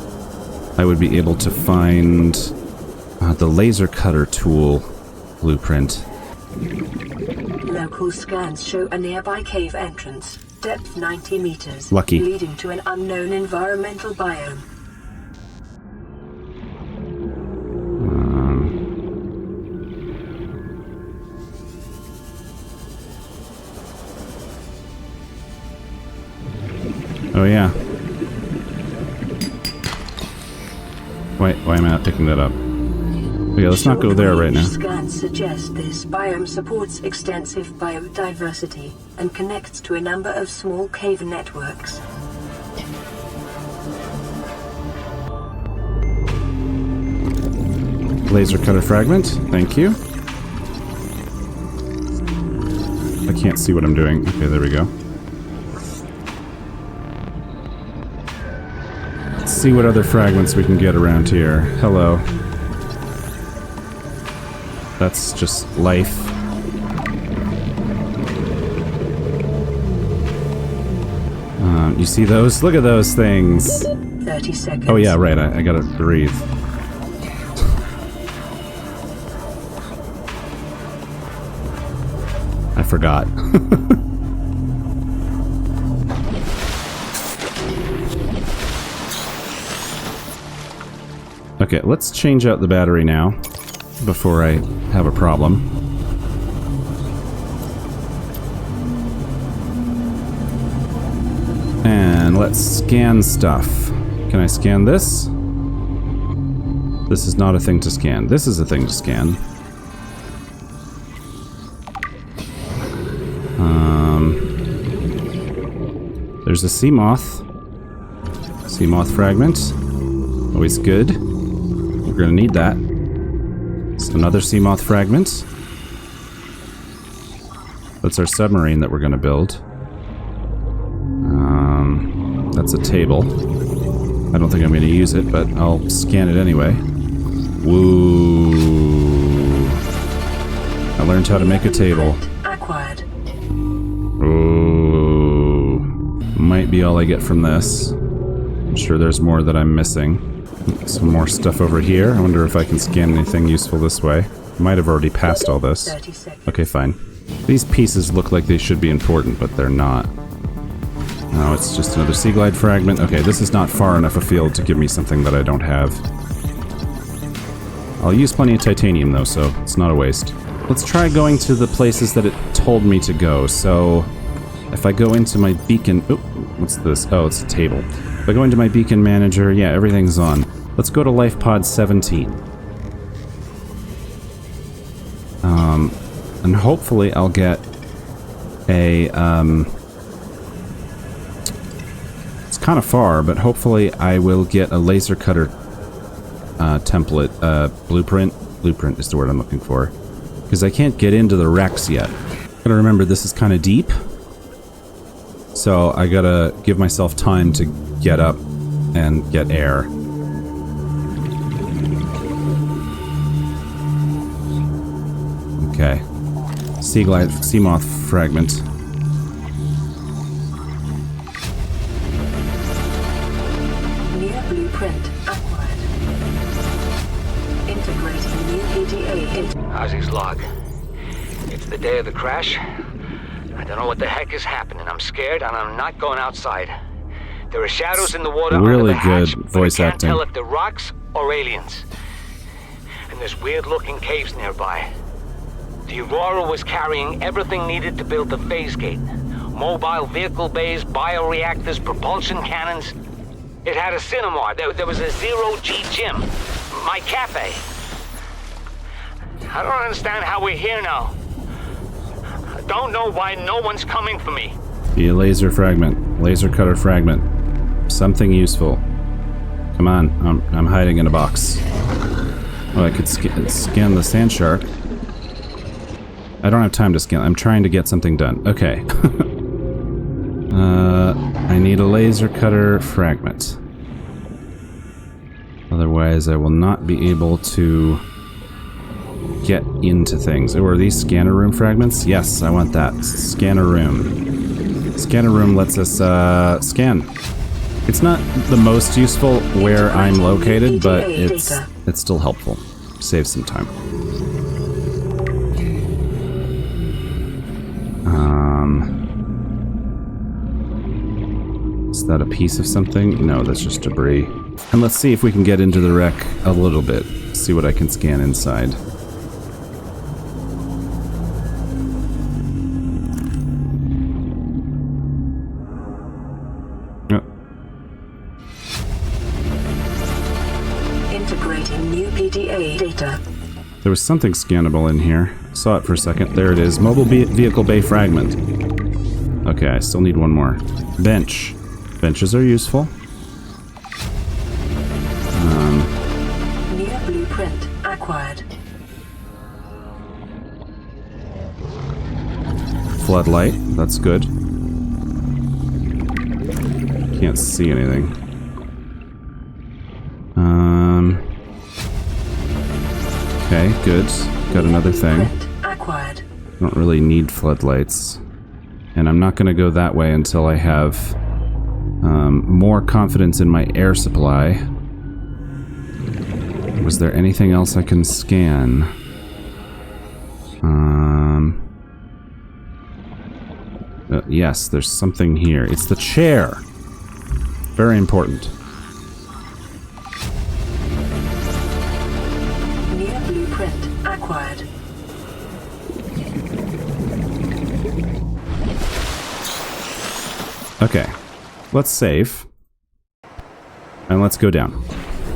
I would be able to find the laser cutter tool blueprint. Local scans show a nearby cave entrance, depth 90 meters, Lucky. leading to an unknown environmental biome. Oh yeah. Why am I not picking that up? Okay, let's not go there right now. Scans suggest this biome supports extensive biodiversity and connects to a number of small cave networks. Laser cutter fragment, thank you. I can't see what I'm doing. Okay, there we go. Let's see what other fragments we can get around here. Hello. That's just life. You see those? Look at those things! 30 seconds. Oh yeah, right, I gotta breathe. I forgot. Okay, let's change out the battery now, before I have a problem. And let's scan stuff. Can I scan this? This is not a thing to scan. This is a thing to scan. There's a sea moth. Sea moth fragment. Always good. We're gonna need that. It's another sea moth fragment. That's our submarine that we're gonna build. That's a table. I don't think I'm gonna use it, but I'll scan it anyway. Woo! I learned how to make a table. Acquired. Ooh. Might be all I get from this. I'm sure there's more that I'm missing. Some more stuff over here. I wonder if I can scan anything useful this way. Might have already passed all this. 30 seconds. Okay, fine. These pieces look like they should be important, but they're not. No, it's just another sea glide fragment. Okay, this is not far enough afield to give me something that I don't have. I'll use plenty of titanium, though, so it's not a waste. Let's try going to the places that it told me to go. So, if I go into my beacon... Oh, what's this? Oh, it's a table. If I go into my beacon manager, yeah, everything's on. Let's go to life pod 17. And hopefully I'll get a kind of far, but hopefully I will get a laser cutter template, blueprint. Blueprint is the word I'm looking for. Because I can't get into the wrecks yet. Gotta remember, this is kind of deep. So I gotta give myself time to get up and get air. Okay. Sea moth fragment. New blueprint acquired. Integrating new PDA into Ozzy's log. It's the day of the crash. I don't know what the heck is happening. I'm scared and I'm not going outside. There are shadows in the water Really under the hatch, good but voice I can't acting. tell if they're rocks or aliens. And there's weird-looking caves nearby. The Aurora was carrying everything needed to build the phase gate. Mobile vehicle bays, bioreactors, propulsion cannons. It had a cinema. There was a zero-G gym. My cafe. I don't understand how we're here now. I don't know why no one's coming for me. Be a laser fragment. Laser cutter fragment. Something useful. Come on. I'm hiding in a box. Oh, I could scan the sand shark. I don't have time to scan. I'm trying to get something done. Okay. I need a laser cutter fragment. Otherwise, I will not be able to get into things. Oh, are these scanner room fragments? Yes, I want that. Scanner room. Scanner room lets us scan. It's not the most useful where I'm located, but it's still helpful. Saves some time. Is that a piece of something? No, that's just debris. And let's see if we can get into the wreck a little bit. See what I can scan inside. Oh. integrating new PDA data. There was something scannable in here. Saw it for a second. There it is. Mobile vehicle bay fragment. Okay, I still need one more. Bench. Benches are useful. New blueprint acquired. Floodlight. That's good. Can't see anything. Okay, good. Got another thing. Blueprint acquired. Don't really need floodlights. And I'm not going to go that way until I have more confidence in my air supply. Was there anything else I can scan? Yes, there's something here. It's the chair. Very important. New blueprint acquired. Okay, let's save. And let's go down.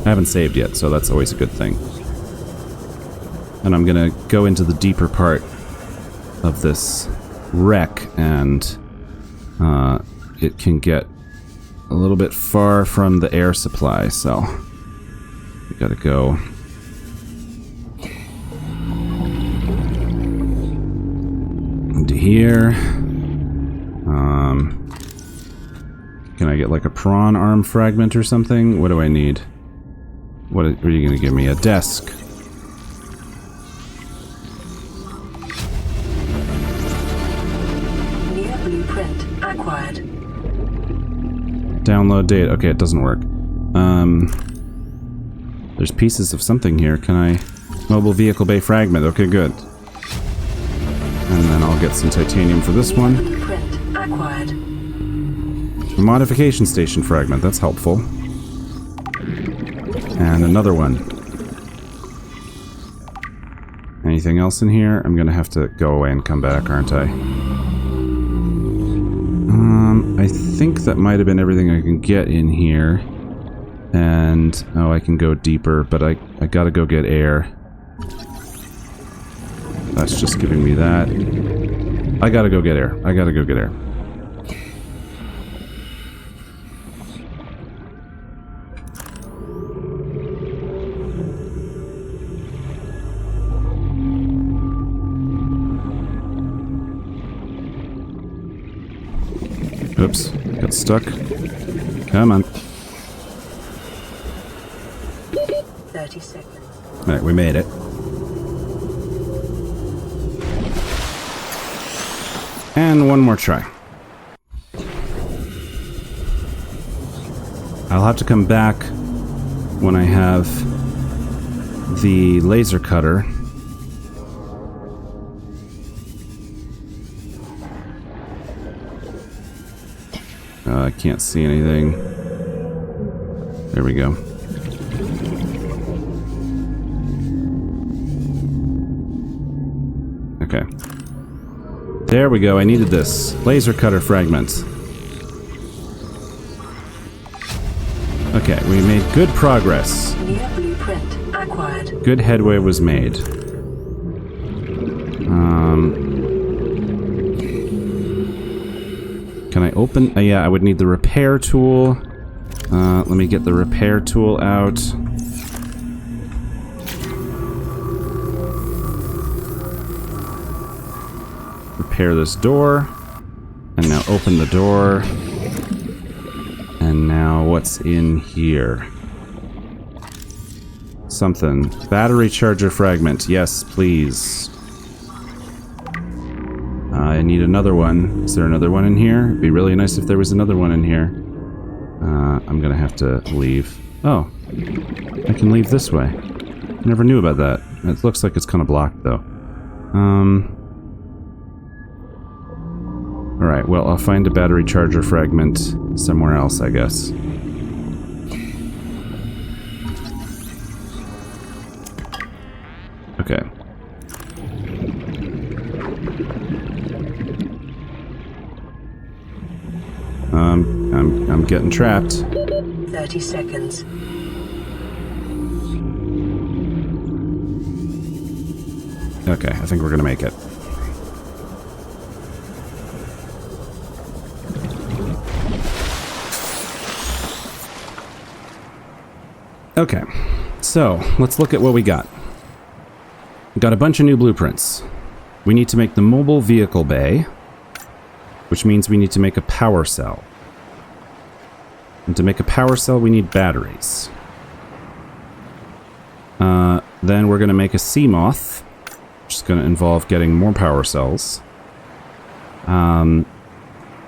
I haven't saved yet, so that's always a good thing. And I'm gonna go into the deeper part of this wreck, and it can get a little bit far from the air supply, so we gotta go. Into here. Can I get like a prawn arm fragment or something? What do I need? What are you gonna give me? A desk. New blueprint acquired. Download data. Okay, it doesn't work. There's pieces of something here. Can I... Mobile vehicle bay fragment. Okay, good. And then I'll get some titanium for this one. Blueprint acquired. A modification station fragment. That's helpful. And another one. Anything else in here? I'm gonna have to go away and come back, aren't I? I think that might have been everything I can get in here. And, oh, I can go deeper, but I gotta go get air. That's just giving me that. I gotta go get air. I gotta go get air. Oops, got stuck. Come on. 30 seconds. Alright, we made it. And one more try. I'll have to come back when I have the laser cutter. I can't see anything. There we go. Okay. There we go. I needed this. Laser cutter fragment. Okay, we made good progress. New blueprint acquired. Good headway was made. Can I open? Yeah, I would need the repair tool. Let me get the repair tool out. Repair this door. And now open the door. And now what's in here? Something. Battery charger fragment. Yes, please. I need another one. Is there another one in here? It'd be really nice if there was another one in here. I'm gonna have to leave. Oh. I can leave this way. I never knew about that. It looks like it's kind of blocked, though. Alright, well, I'll find a battery charger fragment somewhere else, I guess. Okay. I'm getting trapped. 30 seconds. Okay, I think we're gonna make it. Okay, so let's look at what we got. We got a bunch of new blueprints. We need to make the mobile vehicle bay, which means we need to make a power cell. And to make a power cell, we need batteries. Then we're going to make a Seamoth, which is going to involve getting more power cells. And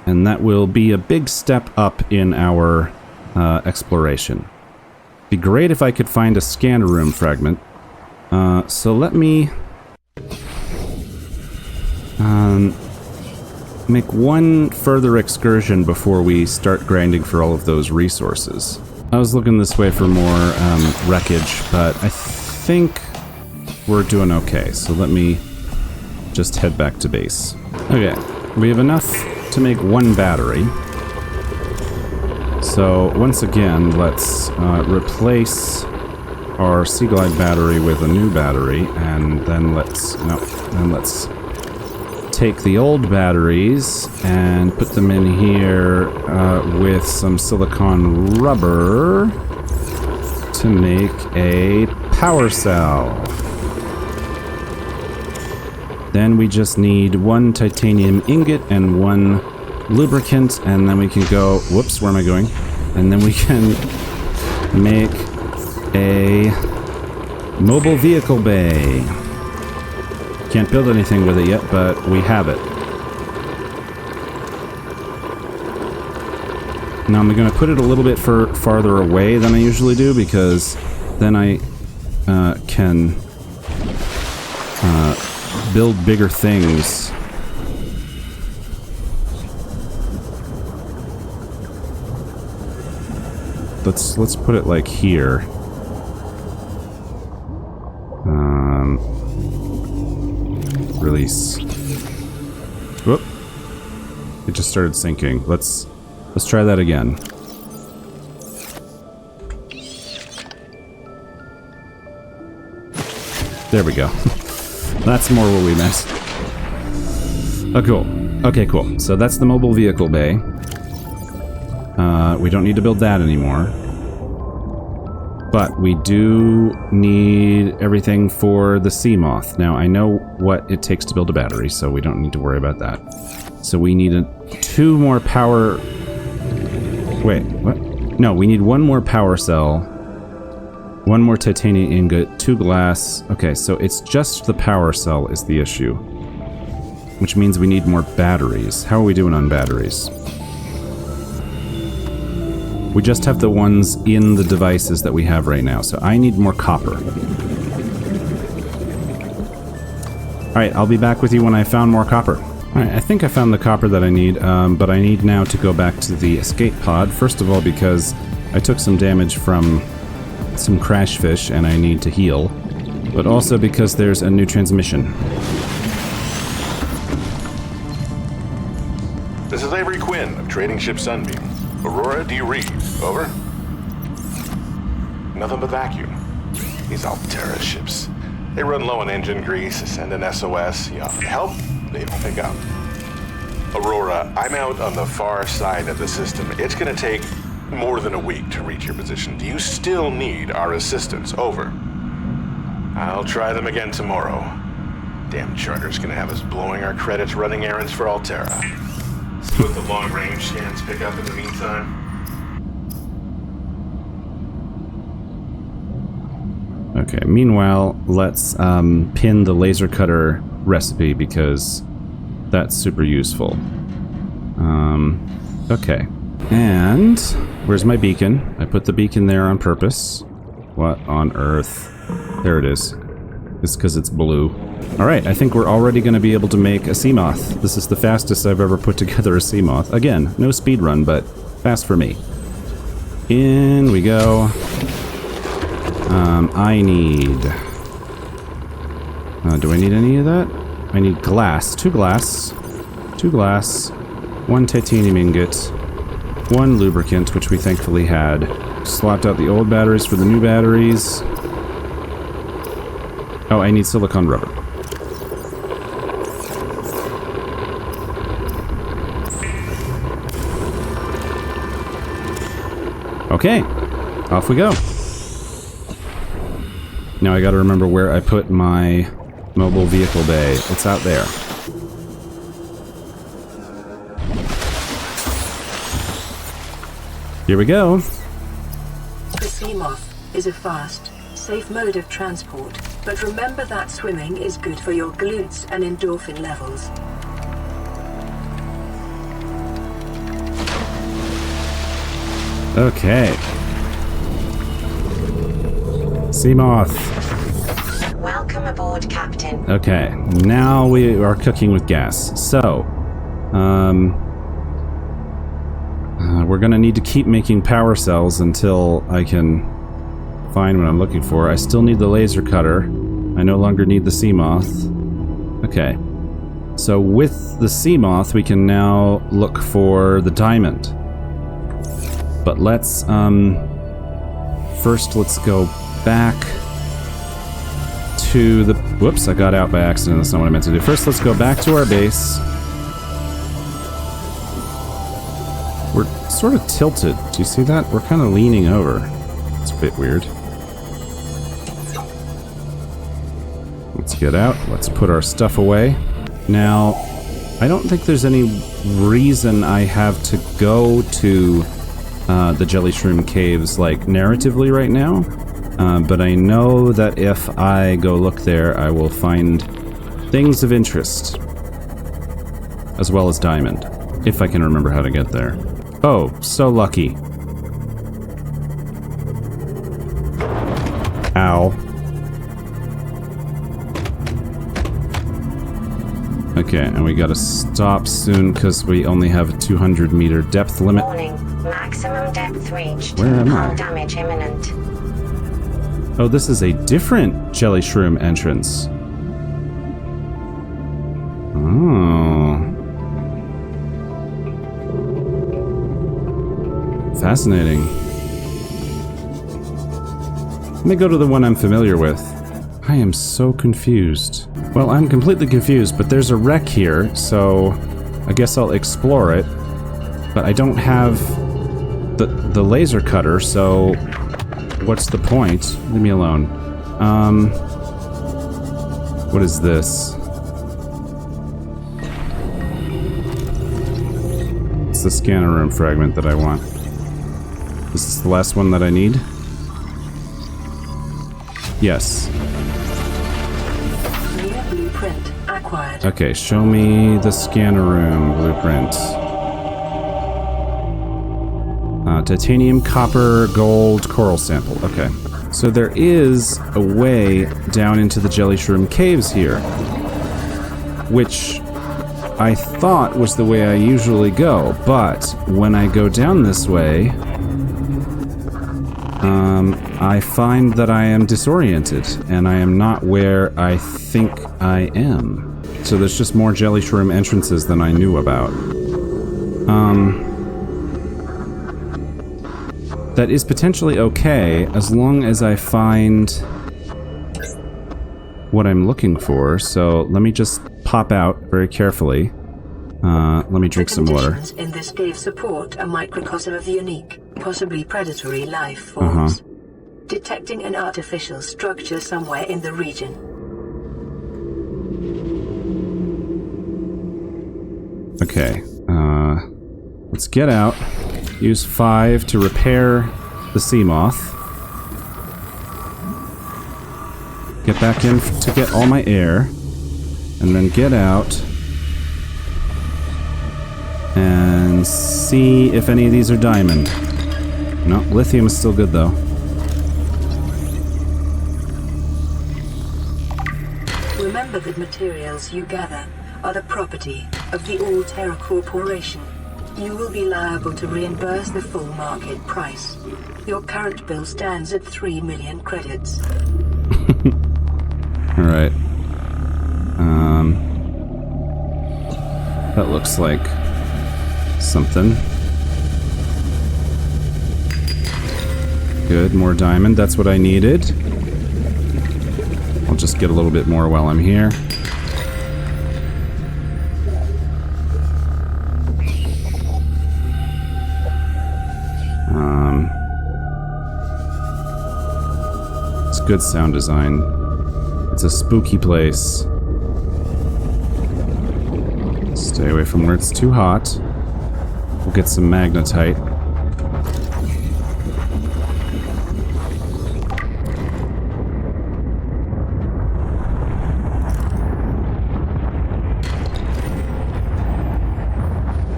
that will be a big step up in our exploration. Be great if I could find a scanner room fragment. So let me make one further excursion before we start grinding for all of those resources. I was looking this way for more wreckage, but I think we're doing okay. So let me just head back to base. Okay, we have enough to make one battery. So once again, let's replace our Sea Glide battery with a new battery, and then let's take the old batteries and put them in here with some silicone rubber to make a power cell. Then we just need one titanium ingot and one lubricant, and then we can go... Whoops, where am I going? And then we can make a mobile vehicle bay. Can't build anything with it yet, but we have it. Now I'm going to put it a little bit farther away than I usually do, because then I can build bigger things. Let's put it like here. Release. Whoop! It just started sinking. Let's try that again. There we go. That's more what we missed. Oh, cool. Okay, cool. So that's the mobile vehicle bay. We don't need to build that anymore. But we do need everything for the Seamoth. Now, I know what it takes to build a battery, so we don't need to worry about that. So we need 2 more power... Wait, what? No, we need 1 more power cell, 1 more titanium ingot, 2 glass. Okay, so it's just the power cell is the issue. Which means we need more batteries. How are we doing on batteries? We just have the ones in the devices that we have right now, so I need more copper. Alright, I'll be back with you when I found more copper. Alright, I think I found the copper that I need, but I need now to go back to the escape pod. First of all, because I took some damage from some crash fish and I need to heal. But also because there's a new transmission. This is Avery Quinn of Trading Ship Sunbeam. Aurora, do you read? Over? Nothing but vacuum. These Altera ships. They run low on engine grease, send an SOS. You offer help, they don't pick up. Aurora, I'm out on the far side of the system. It's gonna take more than a week to reach your position. Do you still need our assistance? Over. I'll try them again tomorrow. Damn charter's gonna have us blowing our credits running errands for Altera. See what the long-range scans pick up in the meantime. Okay, meanwhile, let's pin the laser cutter recipe because that's super useful. Okay. And where's my beacon? I put the beacon there on purpose. What on earth? There it is. It's because it's blue. Alright, I think we're already going to be able to make a Seamoth. This is the fastest I've ever put together a Seamoth. Again, no speed run, but fast for me. In we go. I need... do I need any of that? I need glass. 2 glass. 2 glass. 1 titanium ingot. 1 lubricant, which we thankfully had. Swapped out the old batteries for the new batteries. Oh, I need silicone rubber. Okay, off we go. Now I gotta remember where I put my mobile vehicle bay. It's out there. Here we go. The Seamoth is a fast, safe mode of transport, but remember that swimming is good for your glutes and endorphin levels. Okay. Seamoth. Welcome aboard, Captain. Okay, now we are cooking with gas. So, we're gonna need to keep making power cells until I can find what I'm looking for. I still need the laser cutter. I no longer need the Seamoth. Okay. So with the Seamoth, we can now look for the diamond. But let's, first let's go back to the... Whoops, I got out by accident. That's not what I meant to do. First, let's go back to our base. We're sort of tilted. Do you see that? We're kind of leaning over. It's a bit weird. Let's get out. Let's put our stuff away. Now, I don't think there's any reason I have to go to the Jelly Shroom Caves, like, narratively right now. But I know that if I go look there, I will find things of interest. As well as diamond. If I can remember how to get there. Oh, so lucky. Ow. Okay, and we gotta stop soon because we only have a 200-meter depth limit. Warning, maximum depth reached. Where am I? Hull damage imminent. Oh, this is a different Jelly Shroom entrance. Oh. Fascinating. Let me go to the one I'm familiar with. I am so confused. Well, I'm completely confused, but there's a wreck here, so I guess I'll explore it. But I don't have the laser cutter, so what's the point? Leave me alone. What is this? the scanner room fragment that I want. Is this the last one that I need? Yes. New blueprint acquired. Okay, show me the scanner room blueprint. Titanium, copper, gold, coral sample. Okay. So there is a way down into the jelly shroom caves here, which I thought was the way I usually go, but when I go down this way, I find that I am disoriented, and I am not where I think I am. So there's just more jelly shroom entrances than I knew about. That is potentially okay, as long as I find what I'm looking for. So let me just pop out very carefully. Let me drink some water. The conditions in this cave support a microcosm of unique, possibly predatory life forms. Detecting an artificial structure somewhere in the region. Okay, let's get out. Use 5 to repair the sea moth. Get back in to get all my air. And then get out. And see if any of these are diamond. No, lithium is still good though. Remember that materials you gather are the property of the All Terra Corporation. You will be liable to reimburse the full market price. Your current bill stands at 3 million credits. Alright. That looks like something. Good, more diamond. That's what I needed. I'll just get a little bit more while I'm here. It's good sound design. It's a spooky place. Stay away from where it's too hot. We'll get some magnetite.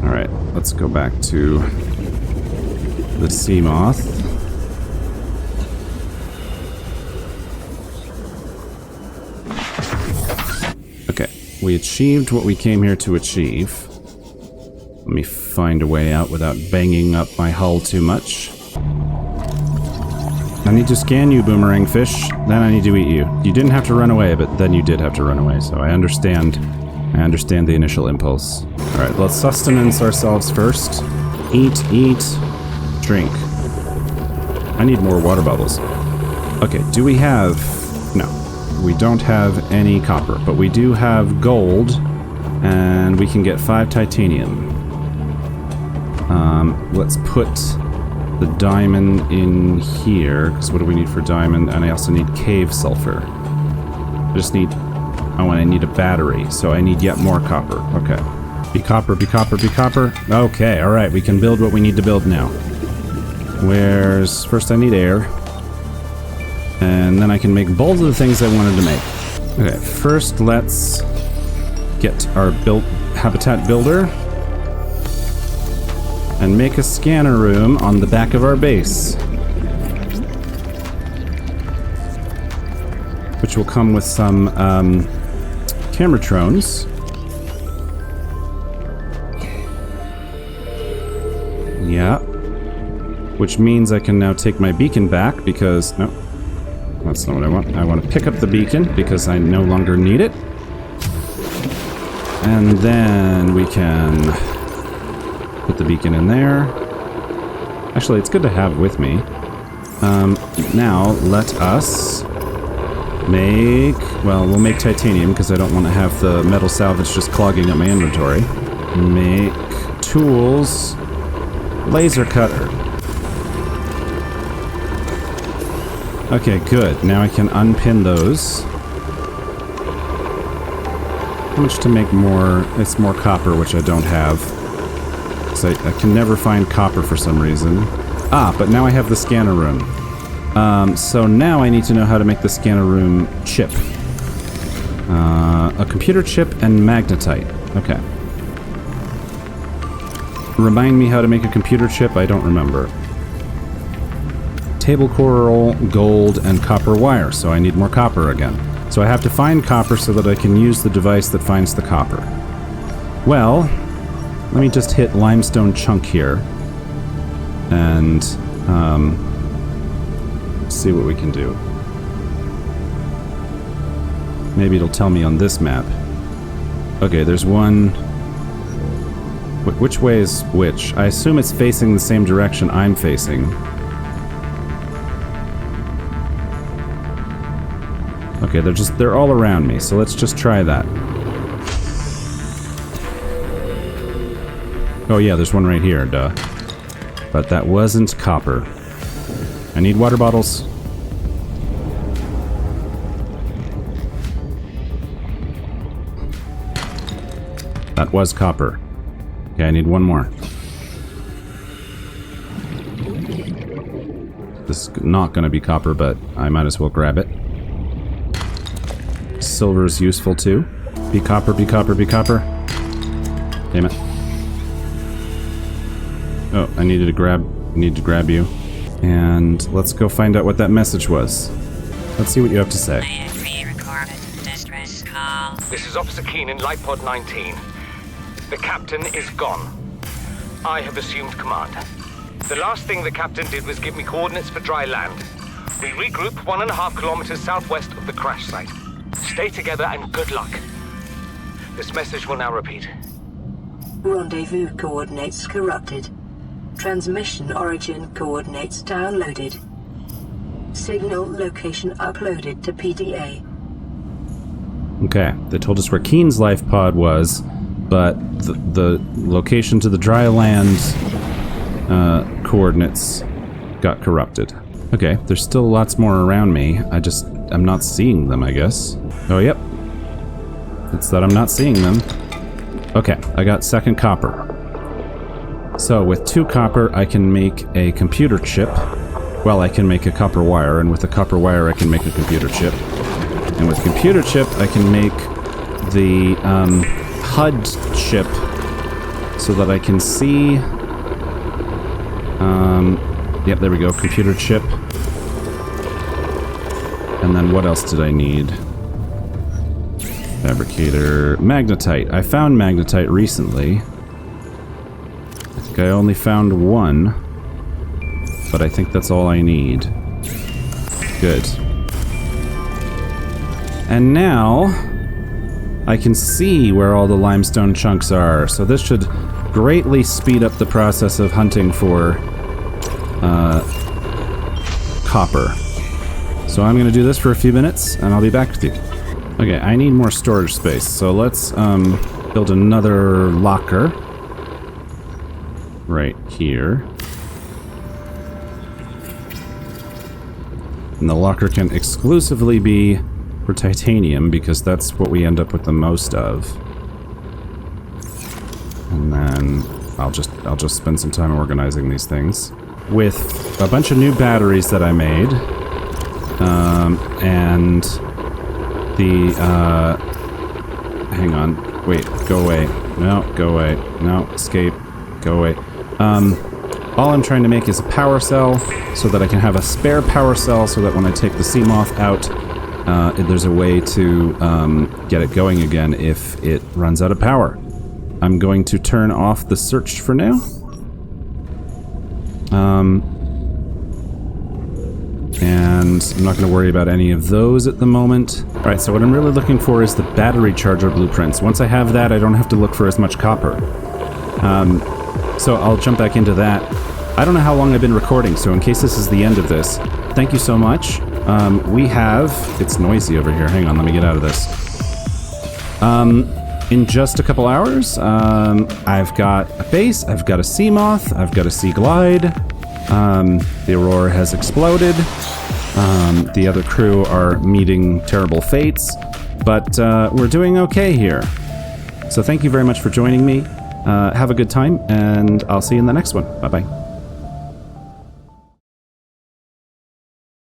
Alright, let's go back to the sea moth. Okay, we achieved what we came here to achieve. Let me find a way out without banging up my hull too much. I need to scan you, boomerang fish. Then I need to eat you. You didn't have to run away, but then you did have to run away, so I understand. I understand the initial impulse. Alright, let's sustenance ourselves first. Eat, drink. I need more water bubbles. Okay, do we have... No. We don't have any copper, but we do have gold, and we can get 5 titanium. Let's put the diamond in here, because what do we need for diamond? And I also need cave sulfur. I just need... Oh, and I need a battery, so I need yet more copper. Okay. Be copper, be copper, be copper. Okay, alright, we can build what we need to build now. Where's... First I need air. And then I can make both of the things I wanted to make. Okay, first let's get our habitat builder. And make a scanner room on the back of our base. Which will come with some cameratrones. Yeah. Which means I can now take my beacon back because... No, that's not what I want. I want to pick up the beacon because I no longer need it. And then we can put the beacon in there. Actually, it's good to have it with me. Now, let us make... Well, we'll make titanium because I don't want to have the metal salvage just clogging up my inventory. Make tools... Laser cutter. Okay, good. Now I can unpin those. How much to make more? It's more copper, which I don't have. because I can never find copper for some reason. Ah, but now I have the scanner room. So now I need to know how to make the scanner room chip. A computer chip and magnetite. Okay. Remind me how to make a computer chip? I don't remember. Table coral, gold, and copper wire, so I need more copper again. So I have to find copper so that I can use the device that finds the copper. Well, let me just hit limestone chunk here. And, see what we can do. Maybe it'll tell me on this map. Okay, there's one... Which way is which? I assume it's facing the same direction I'm facing. Okay, they're all around me, so let's just try that. Oh yeah, there's one right here, duh. But that wasn't copper. I need water bottles. That was copper. Okay, I need one more. This is not going to be copper, but I might as well grab it. Silver is useful too. Be copper, be copper, be copper. Damn it. Oh, I need to grab you. And let's go find out what that message was. Let's see what you have to say. This is Officer Keenan, Light Pod 19. The captain is gone. I have assumed command. The last thing the captain did was give me coordinates for dry land. We regroup 1.5 kilometers southwest of the crash site. Stay together and good luck. This message will now repeat. Rendezvous coordinates corrupted. Transmission origin coordinates downloaded. Signal location uploaded to PDA. Okay, they told us where Keen's life pod was, but the location to the dry land coordinates got corrupted. Okay, there's still lots more around me. I'm not seeing them, I guess. Oh, yep. It's that I'm not seeing them. Okay, I got second copper. So with 2 copper, I can make a computer chip. Well, I can make a copper wire, and with a copper wire, I can make a computer chip. And with computer chip, I can make the HUD chip so that I can see... yep, there we go, computer chip. And then what else did I need? Fabricator... Magnetite. I found magnetite recently. I think I only found 1. But I think that's all I need. Good. And now... I can see where all the limestone chunks are, so this should greatly speed up the process of hunting for copper. So I'm going to do this for a few minutes, and I'll be back with you. Okay, I need more storage space, so let's build another locker right here. And the locker can exclusively be for titanium, because that's what we end up with the most of. And then I'll just spend some time organizing these things. With a bunch of new batteries that I made, and the, hang on, wait, go away, no, go away, no, escape, go away. All I'm trying to make is a power cell, so that I can have a spare power cell, so that when I take the Seamoth out, there's a way to get it going again if it runs out of power. I'm going to turn off the search for now. And I'm not going to worry about any of those at the moment. Alright, so what I'm really looking for is the battery charger blueprints. Once I have that, I don't have to look for as much copper. So I'll jump back into that. I don't know how long I've been recording, so in case this is the end of this, thank you so much. We have... It's noisy over here. Hang on, let me get out of this. In just a couple hours, I've got a base, I've got a Seamoth, I've got a Sea Glide. The Aurora has exploded. The other crew are meeting terrible fates. But we're doing okay here. So thank you very much for joining me. Have a good time, and I'll see you in the next one. Bye-bye.